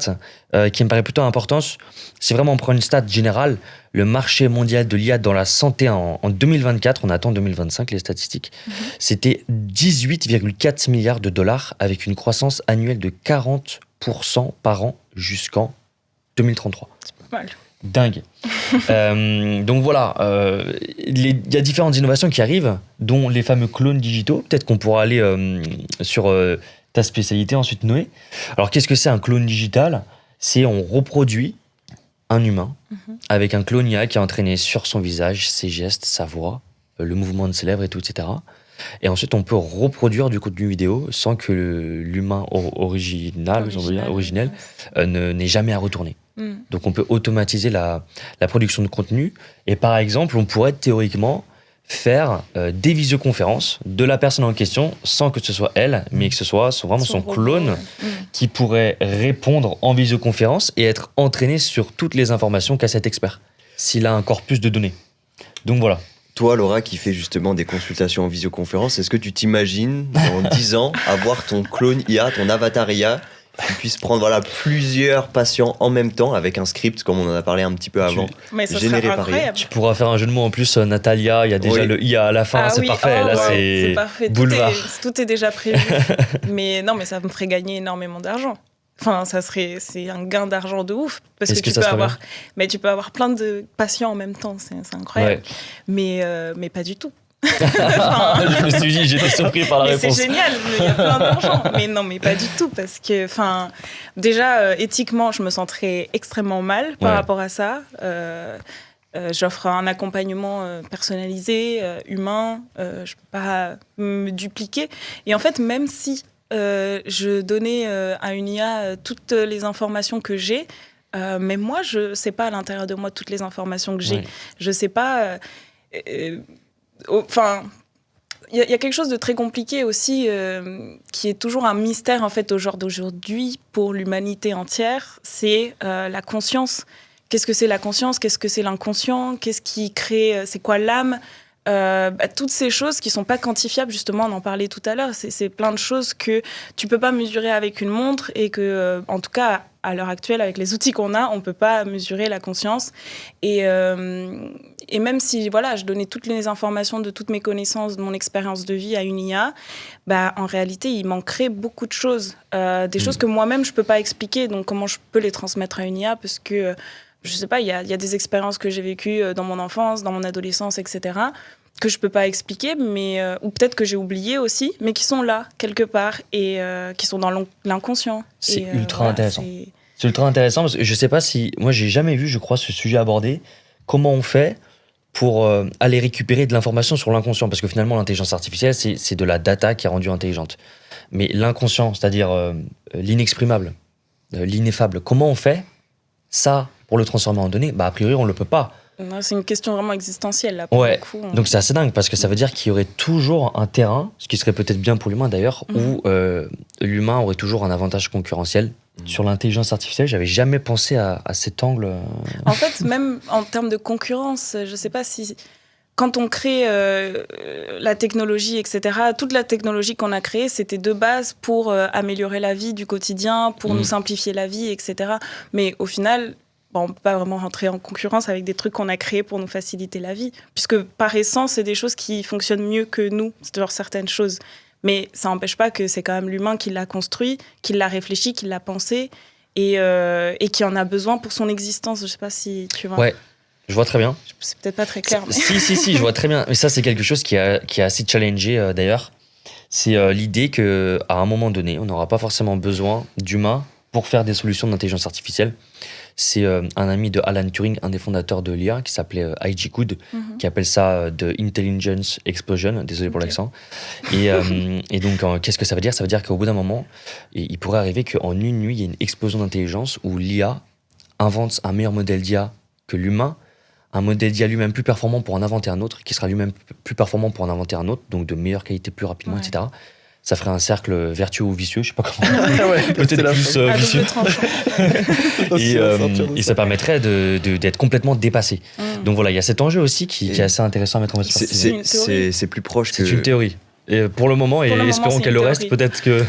qui me paraît plutôt importante. C'est vraiment, on prend une stat générale. Le marché mondial de l'IA dans la santé en 2024, on attend 2025 les statistiques, c'était 18,4 milliards de dollars avec une croissance annuelle de 40% par an jusqu'en 2033. C'est pas mal. Dingue. Donc voilà, il y a différentes innovations qui arrivent, dont les fameux clones digitaux. Peut-être qu'on pourra aller sur ta spécialité ensuite, Noé. Alors qu'est-ce que c'est un clone digital ? C'est on reproduit un humain avec un clone IA qui est entraîné sur son visage, ses gestes, sa voix, le mouvement de ses lèvres et tout, etc. Et ensuite, on peut reproduire du contenu vidéo sans que l'humain originel n'ait jamais à retourner. Donc, on peut automatiser la production de contenu. Et par exemple, on pourrait théoriquement faire des visioconférences de la personne en question sans que ce soit elle, mais que ce soit vraiment son clone qui pourrait répondre en visioconférence et être entraîné sur toutes les informations qu'a cet expert, s'il a un corpus de données. Donc voilà. Toi, Laura, qui fais justement des consultations en visioconférence, est-ce que tu t'imagines, dans 10 ans, avoir ton clone IA, ton avatar IA, qui puisse prendre plusieurs patients en même temps avec un script, comme on en a parlé un petit peu avant, généré par IA. Tu pourras faire un jeu de mots en plus, Natalia, il y a déjà le IA à la fin, c'est parfait. Là, c'est parfait. boulevard. Tout est déjà prévu. mais non, mais ça me ferait gagner énormément d'argent. Enfin, c'est un gain d'argent de ouf parce Est-ce que que ça serait bien ? mais tu peux avoir plein de patients en même temps, c'est incroyable. Ouais. Mais pas du tout. Je me suis dit, j'étais surpris par la mais réponse. c'est génial, il y a plein d'argent. Mais non, mais pas du tout parce que, déjà éthiquement, je me sentirais extrêmement mal par rapport à ça. J'offre un accompagnement personnalisé, humain. Je peux pas me dupliquer. Et en fait, même si je donnais à une IA toutes les informations que j'ai, mais moi, je sais pas à l'intérieur de moi toutes les informations que j'ai. Ouais. Je sais pas. Enfin, il y a quelque chose de très compliqué aussi, qui est toujours un mystère en fait au jour d'aujourd'hui pour l'humanité entière. C'est la conscience. Qu'est-ce que c'est la conscience ? Qu'est-ce que c'est l'inconscient ? Qu'est-ce qui crée ? C'est quoi l'âme ? Toutes ces choses qui sont pas quantifiables, justement, on en parlait tout à l'heure. C'est plein de choses que tu peux pas mesurer avec une montre et que, en tout cas, à l'heure actuelle, avec les outils qu'on a, on peut pas mesurer la conscience. Et même si, voilà, je donnais toutes les informations de toutes mes connaissances, de mon expérience de vie à une IA, en réalité, il manquerait beaucoup de choses, des choses que moi-même je peux pas expliquer. Donc, comment je peux les transmettre à une IA ? Parce que je sais pas, il y a des expériences que j'ai vécues dans mon enfance, dans mon adolescence, etc., que je peux pas expliquer, ou peut-être que j'ai oublié aussi, mais qui sont là, quelque part, et qui sont dans l'inconscient. C'est ultra intéressant. C'est ultra intéressant, parce que je sais pas si... Moi, j'ai jamais vu, je crois, ce sujet abordé. Comment on fait pour aller récupérer de l'information sur l'inconscient ? Parce que finalement, l'intelligence artificielle, c'est de la data qui est rendue intelligente. Mais l'inconscient, c'est-à-dire l'inexprimable, l'ineffable, comment on fait ça pour le transformer en données ? A priori, on le peut pas. Non, c'est une question vraiment existentielle, là, pour le coup. Donc c'est assez dingue, parce que ça veut dire qu'il y aurait toujours un terrain, ce qui serait peut-être bien pour l'humain d'ailleurs, où l'humain aurait toujours un avantage concurrentiel. Sur l'intelligence artificielle, j'avais jamais pensé à cet angle. En fait, même en termes de concurrence, je sais pas si... Quand on crée la technologie, etc., toute la technologie qu'on a créée, c'était de base pour améliorer la vie du quotidien, pour nous simplifier la vie, etc. Mais au final, on ne peut pas vraiment rentrer en concurrence avec des trucs qu'on a créés pour nous faciliter la vie. Puisque par essence, c'est des choses qui fonctionnent mieux que nous, c'est-à-dire certaines choses. Mais ça n'empêche pas que c'est quand même l'humain qui l'a construit, qui l'a réfléchi, qui l'a pensé, et qui en a besoin pour son existence. Je ne sais pas si tu vois. Ouais. Je vois très bien. C'est peut-être pas très clair. Mais... Si, je vois très bien. Mais ça, c'est quelque chose qui est assez challengé d'ailleurs. C'est l'idée qu'à un moment donné, on n'aura pas forcément besoin d'humains pour faire des solutions d'intelligence artificielle. C'est un ami de Alan Turing, un des fondateurs de l'IA, qui s'appelait I.G. Coode, qui appelle ça de Intelligence Explosion. Désolé pour l'accent. Et donc, qu'est-ce que ça veut dire ? Ça veut dire qu'au bout d'un moment, il pourrait arriver qu'en une nuit, il y ait une explosion d'intelligence où l'IA invente un meilleur modèle d'IA que l'humain, un modèle d'IA lui-même plus performant pour en inventer un autre, qui sera lui-même plus performant pour en inventer un autre, donc de meilleure qualité plus rapidement, etc. Ça ferait un cercle vertueux ou vicieux, je sais pas comment. Peut-être plus vicieux. Et ça permettrait d'être complètement dépassé. Donc voilà, il y a cet enjeu aussi qui est assez intéressant à mettre en perspective. C'est plus proche que... C'est une théorie. Et pour le moment, espérons qu'elle le reste, peut-être que...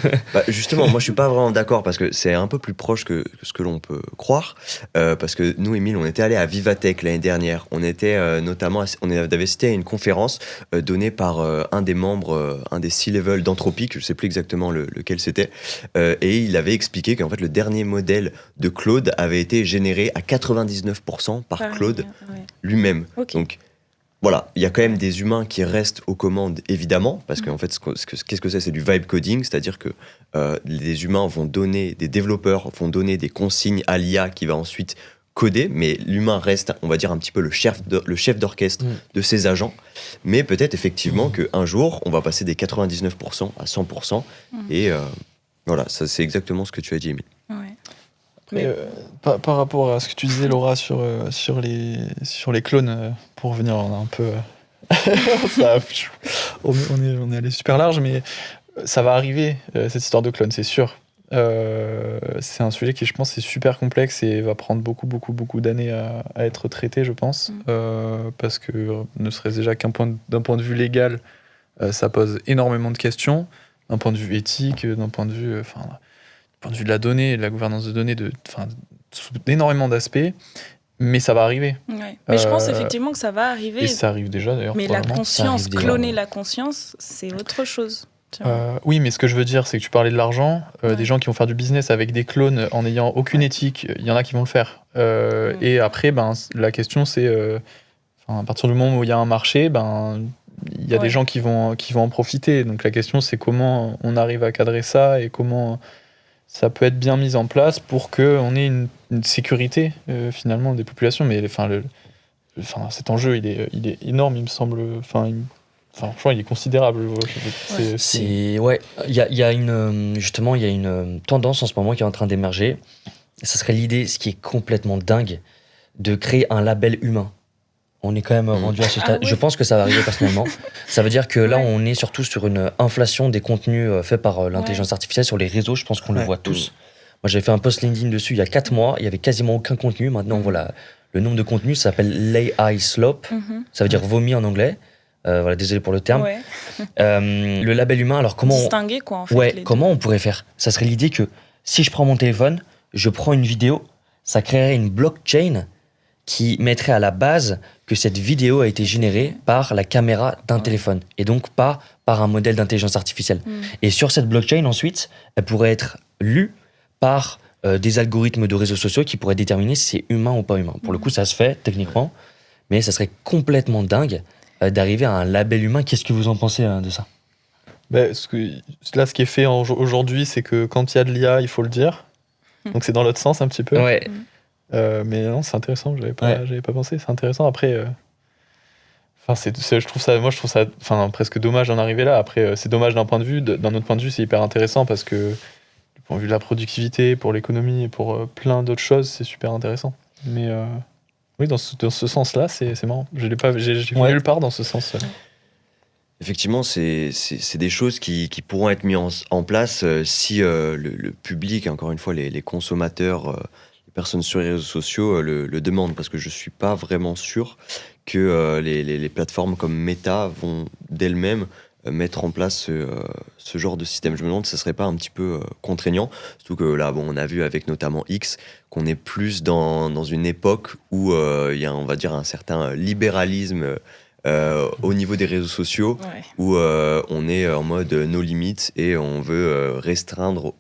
Justement, moi je suis pas vraiment d'accord parce que c'est un peu plus proche que ce que l'on peut croire. Parce que nous, Émile, on était allé à Vivatech l'année dernière. On était notamment, on avait assisté à une conférence donnée par un des membres, un des C-level d'Anthropic, je sais plus exactement lequel c'était. Et il avait expliqué qu'en fait le dernier modèle de Claude avait été généré à 99% par Claude lui-même. Okay. Donc voilà, il y a quand même des humains qui restent aux commandes, évidemment, parce qu'en fait, qu'est-ce que c'est ? C'est du vibe coding, c'est-à-dire que les humains des développeurs vont donner des consignes à l'IA qui va ensuite coder, mais l'humain reste, on va dire, un petit peu le chef d'orchestre de ses agents. Mais peut-être effectivement qu'un jour, on va passer des 99% à 100%, et voilà, ça, c'est exactement ce que tu as dit, Émile. Ouais. Mais par rapport à ce que tu disais, Laura, sur les clones, pour revenir, on a un peu... on est allé super large, mais ça va arriver, cette histoire de clones, c'est sûr. C'est un sujet qui, je pense, est super complexe et va prendre beaucoup d'années à être traité, je pense. Parce que, ne serait-ce déjà d'un point de vue légal, ça pose énormément de questions, d'un point de vue éthique, d'un point de vue... point de vue de la donnée, de la gouvernance de données, d'énormément d'aspects, mais ça va arriver. Ouais. Mais je pense effectivement que ça va arriver. Et ça arrive déjà d'ailleurs. Mais la conscience, cloner la conscience, c'est autre chose. Oui, mais ce que je veux dire, c'est que tu parlais de l'argent, des gens qui vont faire du business avec des clones en n'ayant aucune éthique, il y en a qui vont le faire. Et après, la question, c'est, à partir du moment où il y a un marché, il y a des gens qui vont en profiter. Donc la question, c'est comment on arrive à cadrer ça et comment ça peut être bien mis en place pour qu'on ait une sécurité, finalement, des populations. Mais cet enjeu, il est énorme, il me semble. Franchement, il est considérable. Il y a une tendance en ce moment qui est en train d'émerger. Ça serait l'idée, ce qui est complètement dingue, de créer un label humain. On est quand même rendu à ce stade. Je pense que ça va arriver personnellement. Ça veut dire que là, on est surtout sur une inflation des contenus faits par l'intelligence artificielle sur les réseaux. Je pense qu'on le voit tous. Moi, j'avais fait un post LinkedIn dessus il y a 4 mois. Il y avait quasiment aucun contenu. Maintenant, voilà, le nombre de contenus, ça s'appelle l'AI slop. Ça veut dire vomi en anglais. Désolé pour le terme. Le label humain, alors comment distinguer quoi en fait. Comment on pourrait faire ? Ça serait l'idée que si je prends mon téléphone, je prends une vidéo, ça créerait une blockchain qui mettrait à la base que cette vidéo a été générée par la caméra d'un téléphone et donc pas par un modèle d'intelligence artificielle. Et sur cette blockchain ensuite, elle pourrait être lue par des algorithmes de réseaux sociaux qui pourraient déterminer si c'est humain ou pas humain. Pour le coup, ça se fait techniquement, mais ça serait complètement dingue d'arriver à un label humain. Qu'est-ce que vous en pensez de ça ? Ce qui est fait aujourd'hui, c'est que quand il y a de l'IA, il faut le dire. Donc c'est dans l'autre sens un petit peu. Ouais. Mais non, c'est intéressant. J'avais pas pensé. C'est intéressant. Après, je trouve ça, presque dommage d'en arriver là. Après, c'est dommage d'un point de vue. D'un autre point de vue, c'est hyper intéressant parce que du point de vue de la productivité, pour l'économie et pour plein d'autres choses, c'est super intéressant. Mais oui, dans ce sens-là, c'est marrant. J'ai vu nulle part dans ce sens. Effectivement, c'est des choses qui pourront être mises en place si le public, encore une fois, les consommateurs, les personnes sur les réseaux sociaux le demandent. Parce que je ne suis pas vraiment sûr que les plateformes comme Meta vont d'elles-mêmes mettre en place ce genre de système. Je me demande si ça ne serait pas un petit peu contraignant. Surtout que là, on a vu avec notamment X qu'on est plus dans une époque où il y a, on va dire, un certain libéralisme au niveau des réseaux sociaux, où on est en mode no limits et on veut restreindre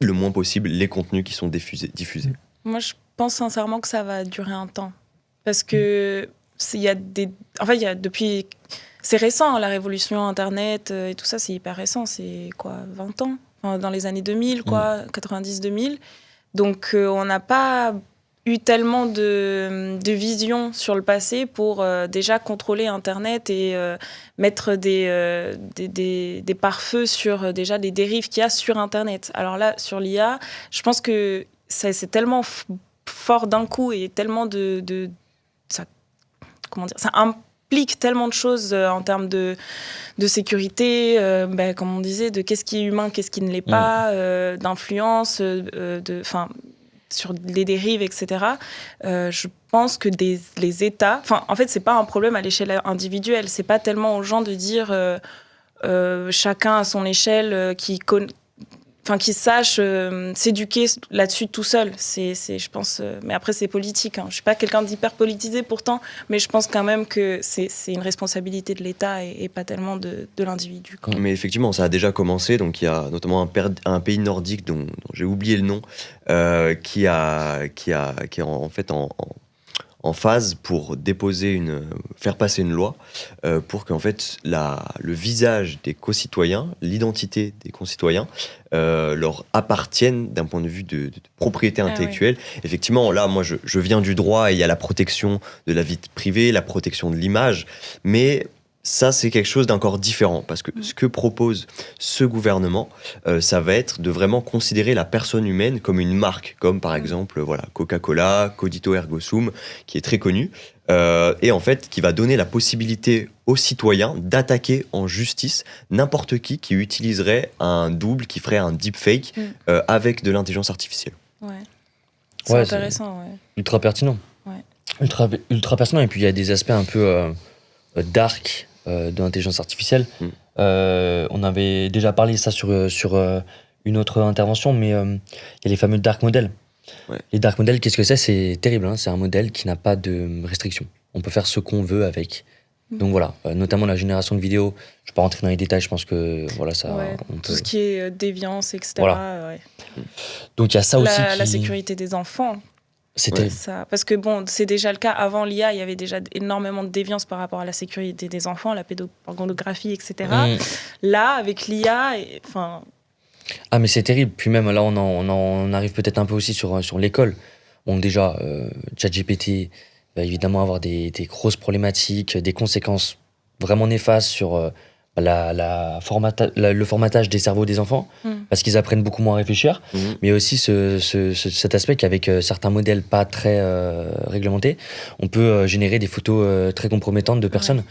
le moins possible les contenus qui sont diffusés. Moi, je pense sincèrement que ça va durer un temps. Parce que depuis... C'est récent, la révolution Internet et tout ça, c'est hyper récent. C'est quoi, 20 ans ? Dans les années 2000, 90-2000. Donc, on n'a pas eu tellement de vision sur le passé pour déjà contrôler Internet et mettre des pare-feux sur déjà les dérives qu'il y a sur Internet. Alors là, sur l'IA, je pense que c'est tellement fort d'un coup et tellement ça implique tellement de choses en termes de sécurité, comme on disait, de qu'est-ce qui est humain, qu'est-ce qui ne l'est pas, d'influence, sur les dérives, etc. Je pense que les États... en fait, c'est pas un problème à l'échelle individuelle. C'est pas tellement aux gens de dire chacun à son échelle qui sache s'éduquer là-dessus tout seul. Je pense... mais après, c'est politique. Je suis pas quelqu'un d'hyper politisé pourtant, mais je pense quand même que c'est une responsabilité de l'État et pas tellement de l'individu. Mais effectivement, ça a déjà commencé. Donc, il y a notamment un pays nordique dont j'ai oublié le nom, qui est en fait en phase pour faire passer une loi pour qu'en fait le visage des concitoyens, l'identité des concitoyens leur appartiennent d'un point de vue de propriété intellectuelle. Effectivement, là, moi, je viens du droit et il y a la protection de la vie privée, la protection de l'image, mais ça, c'est quelque chose d'encore différent, parce que ce que propose ce gouvernement, ça va être de vraiment considérer la personne humaine comme une marque, comme par exemple Coca-Cola, Cogito Ergo Sum, qui est très connu, et en fait, qui va donner la possibilité aux citoyens d'attaquer en justice n'importe qui utiliserait un double, qui ferait un deepfake avec de l'intelligence artificielle. C'est intéressant, ultra pertinent. Ultra pertinent, et puis il y a des aspects un peu dark de l'intelligence artificielle. On avait déjà parlé de ça sur une autre intervention, mais il y a les fameux dark models. Les dark models, qu'est-ce que c'est ? C'est terrible, c'est un modèle qui n'a pas de restriction. On peut faire ce qu'on veut avec. Donc voilà, notamment la génération de vidéos. Je ne vais pas rentrer dans les détails, je pense que voilà, ça. Tout ce qui est déviance, etc. Voilà. Donc il y a ça aussi. La sécurité des enfants. C'était ça. Parce que bon, c'est déjà le cas. Avant l'IA, il y avait déjà énormément de déviance par rapport à la sécurité des enfants, la pédopornographie, etc. Là, avec l'IA, Ah, mais c'est terrible. Puis même là, on arrive peut-être un peu aussi sur l'école. Bon, déjà, ChatGPT va évidemment avoir des grosses problématiques, des conséquences vraiment néfastes sur le formatage des cerveaux des enfants, parce qu'ils apprennent beaucoup moins à réfléchir, mais aussi cet aspect qu'avec certains modèles pas très réglementés, on peut générer des photos très compromettantes de personnes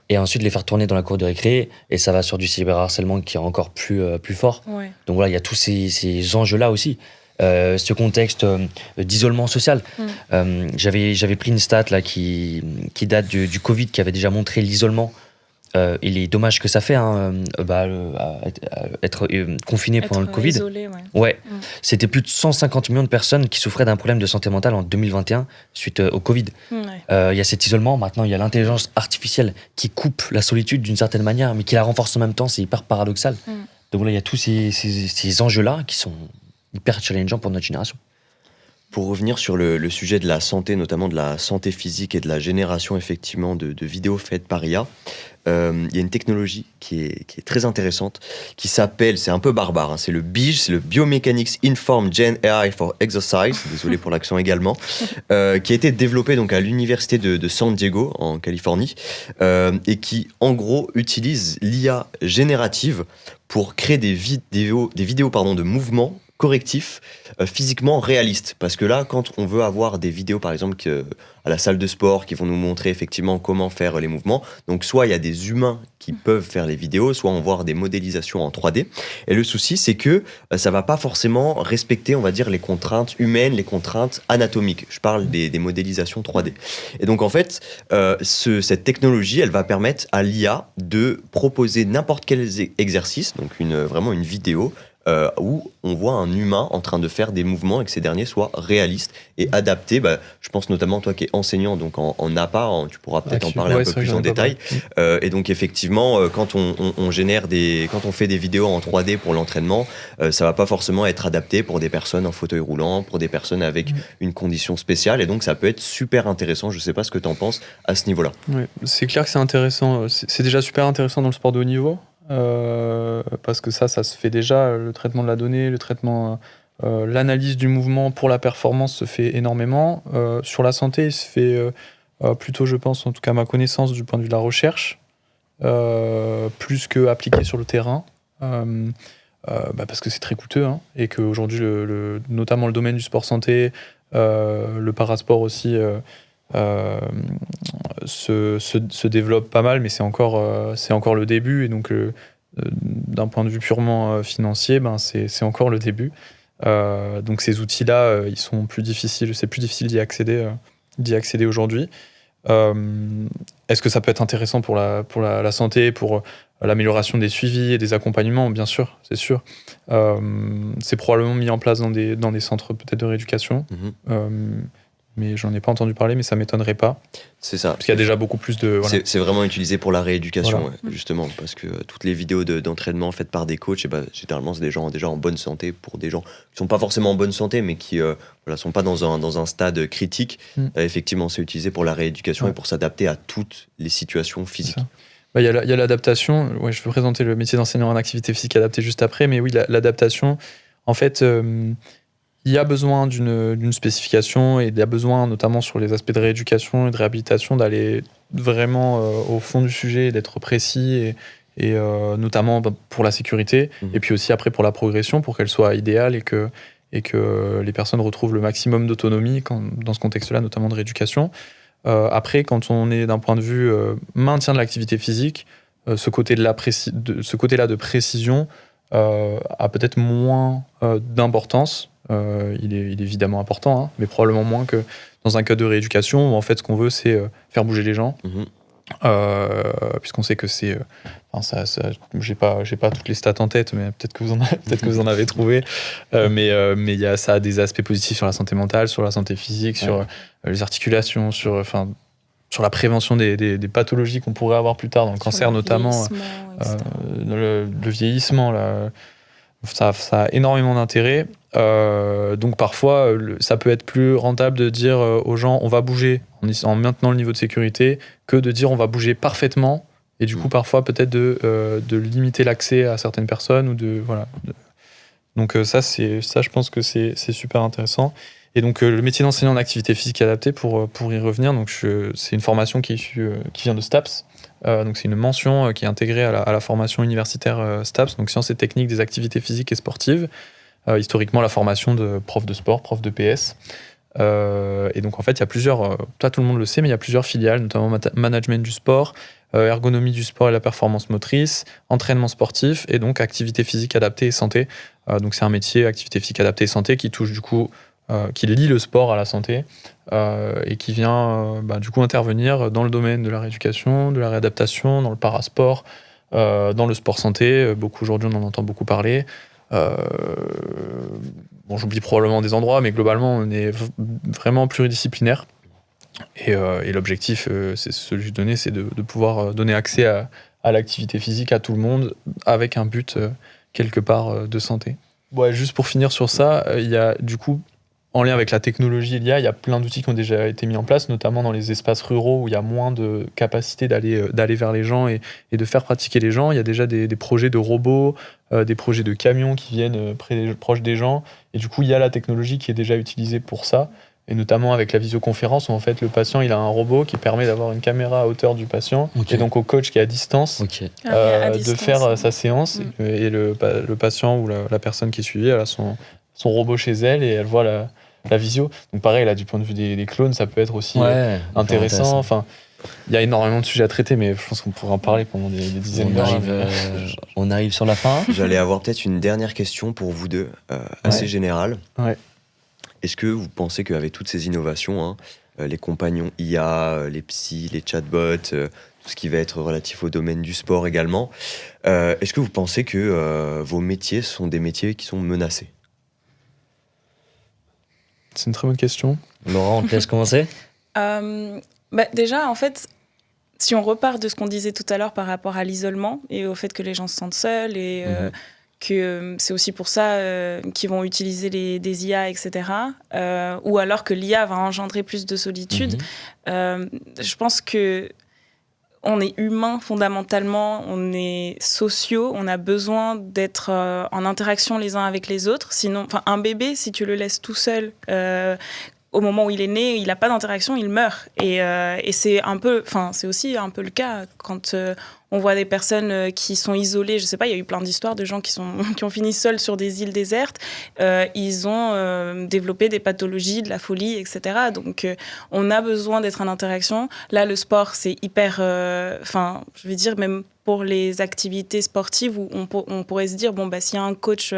et ensuite les faire tourner dans la cour de récré, et ça va sur du cyberharcèlement qui est encore plus fort. Donc voilà, il y a tous ces enjeux-là aussi. Ce contexte d'isolement social. J'avais pris une stat là, qui date du Covid, qui avait déjà montré l'isolement et les dommages que ça fait être confiné pendant le Covid. Isolé, C'était plus de 150 millions de personnes qui souffraient d'un problème de santé mentale en 2021 suite au Covid. Il y a cet isolement, maintenant il y a l'intelligence artificielle qui coupe la solitude d'une certaine manière, mais qui la renforce en même temps, c'est hyper paradoxal. Donc là, il y a tous ces enjeux-là qui sont hyper challengeant pour notre génération. Pour revenir sur le sujet de la santé, notamment de la santé physique et de la génération effectivement de vidéos faites par IA, il y a une technologie qui est très intéressante, qui s'appelle, c'est un peu barbare, hein, c'est le BIG, c'est le Biomechanics Informed Gen AI for Exercise, désolé pour l'accent également, qui a été développé donc à l'université de San Diego en Californie, et qui en gros utilise l'IA générative pour créer des vidéos de mouvements correctifs physiquement réalistes, parce que là quand on veut avoir des vidéos par exemple à la salle de sport qui vont nous montrer effectivement comment faire les mouvements, donc soit il y a des humains qui peuvent faire les vidéos, soit on va voir des modélisations en 3D, et le souci c'est que ça va pas forcément respecter, on va dire, les contraintes humaines, les contraintes anatomiques. Je parle des modélisations 3D, et donc en fait cette technologie elle va permettre à l'IA de proposer n'importe quel exercice, donc vraiment une vidéo où on voit un humain en train de faire des mouvements et que ces derniers soient réalistes et adaptés. Je pense notamment toi qui es enseignant donc en APA, tu pourras peut-être en parler un peu plus en détail. Et donc effectivement, quand on fait des vidéos en 3D pour l'entraînement, ça va pas forcément être adapté pour des personnes en fauteuil roulant, pour des personnes avec une condition spéciale, et donc ça peut être super intéressant. Je sais pas ce que tu en penses à ce niveau-là. Oui, c'est clair que c'est intéressant. C'est déjà super intéressant dans le sport de haut niveau. Parce que ça se fait déjà, le traitement de la donnée, l'analyse du mouvement pour la performance se fait énormément. Sur la santé, il se fait plutôt, je pense, en tout cas à ma connaissance, du point de vue de la recherche, plus qu'appliqué sur le terrain, parce que c'est très coûteux, hein, et qu'aujourd'hui, notamment le domaine du sport santé, le parasport aussi, se développe pas mal, mais c'est encore le début, et donc d'un point de vue purement financier, c'est encore le début. Donc ces outils-là, ils sont plus difficiles, c'est plus difficile d'y accéder aujourd'hui. Est-ce que ça peut être intéressant pour la santé, pour l'amélioration des suivis et des accompagnements? Bien sûr, c'est sûr. C'est probablement mis en place dans des centres peut-être de rééducation. Mais j'en ai pas entendu parler, mais ça m'étonnerait pas. C'est ça. Parce qu'il y a déjà beaucoup plus de... Voilà. C'est vraiment utilisé pour la rééducation, voilà. Justement, parce que toutes les vidéos d'entraînement faites par des coachs, généralement, c'est des gens déjà en bonne santé, pour des gens qui sont pas forcément en bonne santé, mais qui sont pas dans un stade critique. Effectivement, c'est utilisé pour la rééducation et pour s'adapter à toutes les situations physiques. Il y a l'adaptation. Ouais, je vais présenter le métier d'enseignant en activité physique adaptée juste après, mais oui, l'adaptation, en fait... il y a besoin d'une spécification, et il y a besoin, notamment sur les aspects de rééducation et de réhabilitation, d'aller vraiment au fond du sujet, d'être précis, et notamment pour la sécurité, et puis aussi après pour la progression, pour qu'elle soit idéale et que les personnes retrouvent le maximum d'autonomie dans ce contexte-là, notamment de rééducation. Après, quand on est d'un point de vue maintien de l'activité physique, ce côté-là de précision a peut-être moins d'importance. Il est évidemment important, hein, mais probablement moins que dans un cadre de rééducation où en fait ce qu'on veut c'est faire bouger les gens, puisqu'on sait que c'est j'ai pas toutes les stats en tête, mais peut-être que vous en avez trouvé, mais ça a des aspects positifs sur la santé mentale, sur la santé physique, sur les articulations, sur sur la prévention des pathologies qu'on pourrait avoir plus tard dans le cancer notamment, le vieillissement, là, ça a énormément d'intérêt. Donc parfois, ça peut être plus rentable de dire aux gens on va bouger en maintenant le niveau de sécurité que de dire on va bouger parfaitement et du coup parfois peut-être de limiter l'accès à certaines personnes ou donc ça je pense que c'est super intéressant. Et donc le métier d'enseignant en activité physique adaptée pour y revenir, donc c'est une formation qui vient de STAPS. Donc c'est une mention qui est intégrée à la formation universitaire STAPS, donc sciences et techniques des activités physiques et sportives. Historiquement, la formation de prof de sport, prof de PS. Et donc en fait, il y a plusieurs, pas tout le monde le sait, mais il y a plusieurs filiales, notamment management du sport, ergonomie du sport et la performance motrice, entraînement sportif et donc activité physique adaptée et santé. Donc c'est un métier, activité physique adaptée et santé, qui touche du coup, qui lie le sport à la santé et qui vient du coup intervenir dans le domaine de la rééducation, de la réadaptation, dans le parasport, dans le sport santé. Aujourd'hui, on en entend beaucoup parler. J'oublie probablement des endroits, mais globalement, on est vraiment pluridisciplinaire. Et l'objectif, c'est celui de donner, c'est de pouvoir donner accès à l'activité physique à tout le monde, avec un but quelque part de santé. Ouais, juste pour finir sur ça, il y a du coup, en lien avec la technologie, il y a plein d'outils qui ont déjà été mis en place, notamment dans les espaces ruraux où il y a moins de capacité d'aller vers les gens et de faire pratiquer les gens. Il y a déjà des projets de robots, des projets de camions qui viennent proches des gens. Et du coup, il y a la technologie qui est déjà utilisée pour ça. Et notamment avec la visioconférence où en fait le patient il a un robot qui permet d'avoir une caméra à hauteur du patient et donc au coach qui est à distance, de faire sa séance et le patient ou la personne qui est suivie elle a son robot chez elle et elle voit la visio. Donc pareil là du point de vue des clones ça peut être aussi intéressant. Enfin il y a énormément de sujets à traiter mais je pense qu'on pourrait en parler pendant des dizaines d'heures. On arrive sur la fin. J'allais avoir peut-être une dernière question pour vous deux assez générale. Ouais. Est-ce que vous pensez qu'avec toutes ces innovations, les compagnons IA, les psys, les chatbots, tout ce qui va être relatif au domaine du sport également, est-ce que vous pensez que vos métiers sont des métiers qui sont menacés ? C'est une très bonne question. Laurent, on te laisse commencer. Déjà, en fait, si on repart de ce qu'on disait tout à l'heure par rapport à l'isolement et au fait que les gens se sentent seuls et que c'est aussi pour ça qu'ils vont utiliser des IA, etc. Ou alors que l'IA va engendrer plus de solitude. Je pense que on est humain fondamentalement, on est sociaux, on a besoin d'être en interaction les uns avec les autres. Sinon, un bébé, si tu le laisses tout seul, au moment où il est né, il n'a pas d'interaction, il meurt. Et c'est aussi un peu le cas quand on voit des personnes qui sont isolées. Je sais pas, il y a eu plein d'histoires de gens qui ont fini seuls sur des îles désertes. Ils ont développé des pathologies, de la folie, etc. Donc, on a besoin d'être en interaction. Là, le sport, c'est hyper... je vais dire, même pour les activités sportives où on pourrait se dire, s'il y a un coach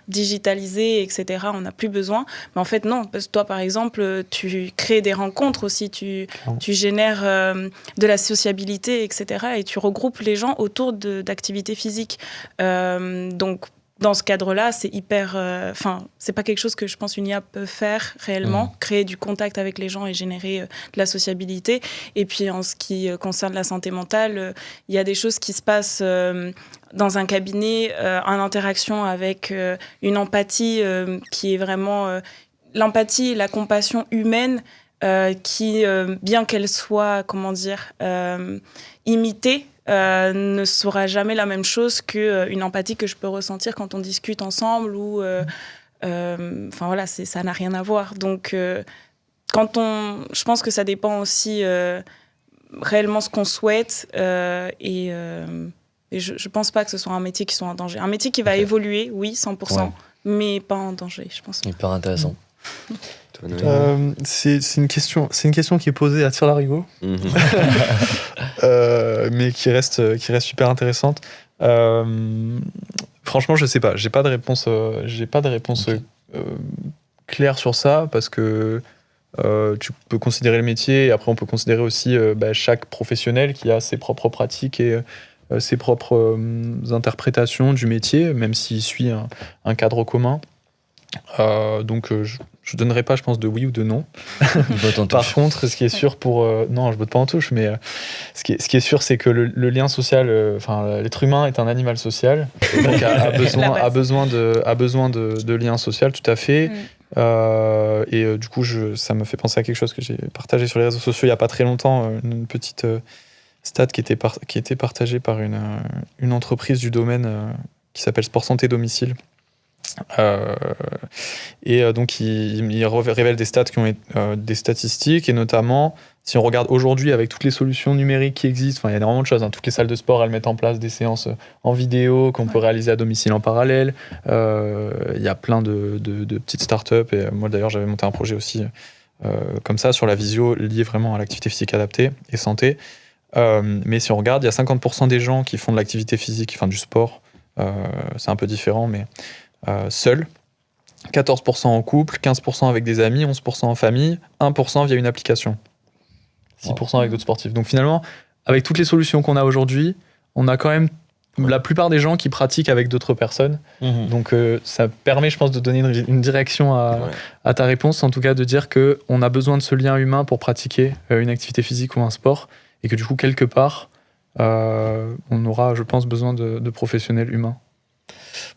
digitalisé, etc., on n'a plus besoin. Mais en fait, non. Parce que toi, par exemple, tu crées des rencontres aussi, tu génères de la sociabilité, etc. Et tu regroupes les gens autour d'activités physiques. Donc, dans ce cadre-là, c'est hyper... c'est pas quelque chose que je pense une IA peut faire réellement, créer du contact avec les gens et générer de la sociabilité. Et puis, en ce qui concerne la santé mentale, il y a des choses qui se passent dans un cabinet, en interaction avec une empathie qui est vraiment... l'empathie et la compassion humaine qui, bien qu'elle soit, imitée, ne sera jamais la même chose qu'une empathie que je peux ressentir quand on discute ensemble ou ça n'a rien à voir. Donc je pense que ça dépend aussi réellement ce qu'on souhaite et je pense pas que ce soit un métier qui soit en danger. Un métier qui va évoluer, oui, 100%, mais pas en danger, je pense. Hyper intéressant. C'est une question qui est posée à tire-larigot, mais qui reste super intéressante. Franchement, je sais pas. J'ai pas de réponse claire sur ça parce que tu peux considérer le métier et après on peut considérer aussi chaque professionnel qui a ses propres pratiques et ses propres interprétations du métier, même s'il suit un cadre commun. Donc Je ne donnerai pas, je pense, de oui ou de non. Vote en touche. Par contre, ce qui est sûr non, je vote pas en touche, mais ce qui est sûr, c'est que le lien social, l'être humain est un animal social, et donc a besoin de liens sociaux, tout à fait. Du coup, ça me fait penser à quelque chose que j'ai partagé sur les réseaux sociaux il n'y a pas très longtemps, une petite stat qui était partagée par une entreprise du domaine qui s'appelle Sport Santé Domicile. Donc il révèle des stats qui ont des statistiques, et notamment si on regarde aujourd'hui avec toutes les solutions numériques qui existent, il y a énormément de choses, toutes les salles de sport elles mettent en place des séances en vidéo qu'on peut réaliser à domicile en parallèle, il y a plein de petites startups, et moi d'ailleurs j'avais monté un projet aussi comme ça sur la visio lié vraiment à l'activité physique adaptée et santé, mais si on regarde, il y a 50% des gens qui font de l'activité physique, du sport, c'est un peu différent, mais seul, 14% en couple, 15% avec des amis, 11% en famille, 1% via une application, 6% avec d'autres sportifs. Donc finalement, avec toutes les solutions qu'on a aujourd'hui, on a quand même la plupart des gens qui pratiquent avec d'autres personnes. Donc ça permet, je pense, de donner une direction à ta réponse, en tout cas de dire qu'on a besoin de ce lien humain pour pratiquer une activité physique ou un sport, et que du coup, quelque part, on aura, je pense, besoin de professionnels humains.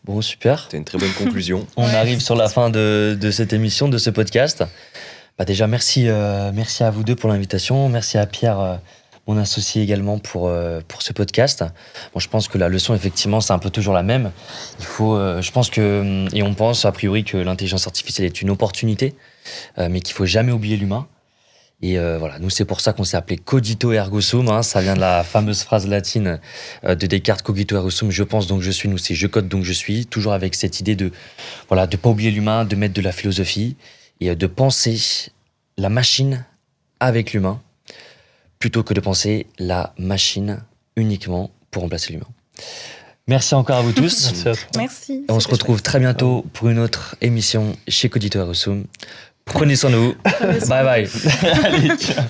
Bon, super. C'est une très bonne conclusion. On arrive sur la fin de cette émission, de ce podcast. Déjà, merci à vous deux pour l'invitation. Merci à Pierre, mon associé également, pour ce podcast. Bon, je pense que la leçon, effectivement, c'est un peu toujours la même. Il faut, je pense et on pense a priori que l'intelligence artificielle est une opportunité, mais qu'il ne faut jamais oublier l'humain. Et voilà, nous, c'est pour ça qu'on s'est appelé Cogito Ergo Sum. Ça vient de la fameuse phrase latine de Descartes, Cogito Ergo Sum, je pense donc je suis. Nous, c'est je code donc je suis. Toujours avec cette idée de pas oublier l'humain, de mettre de la philosophie et de penser la machine avec l'humain plutôt que de penser la machine uniquement pour remplacer l'humain. Merci encore à vous tous. Merci à toi. Merci. Et on se retrouve très bientôt pour une autre émission chez Cogito Ergo Sum. Prenez soin de vous. Bye bye. Allez, ciao.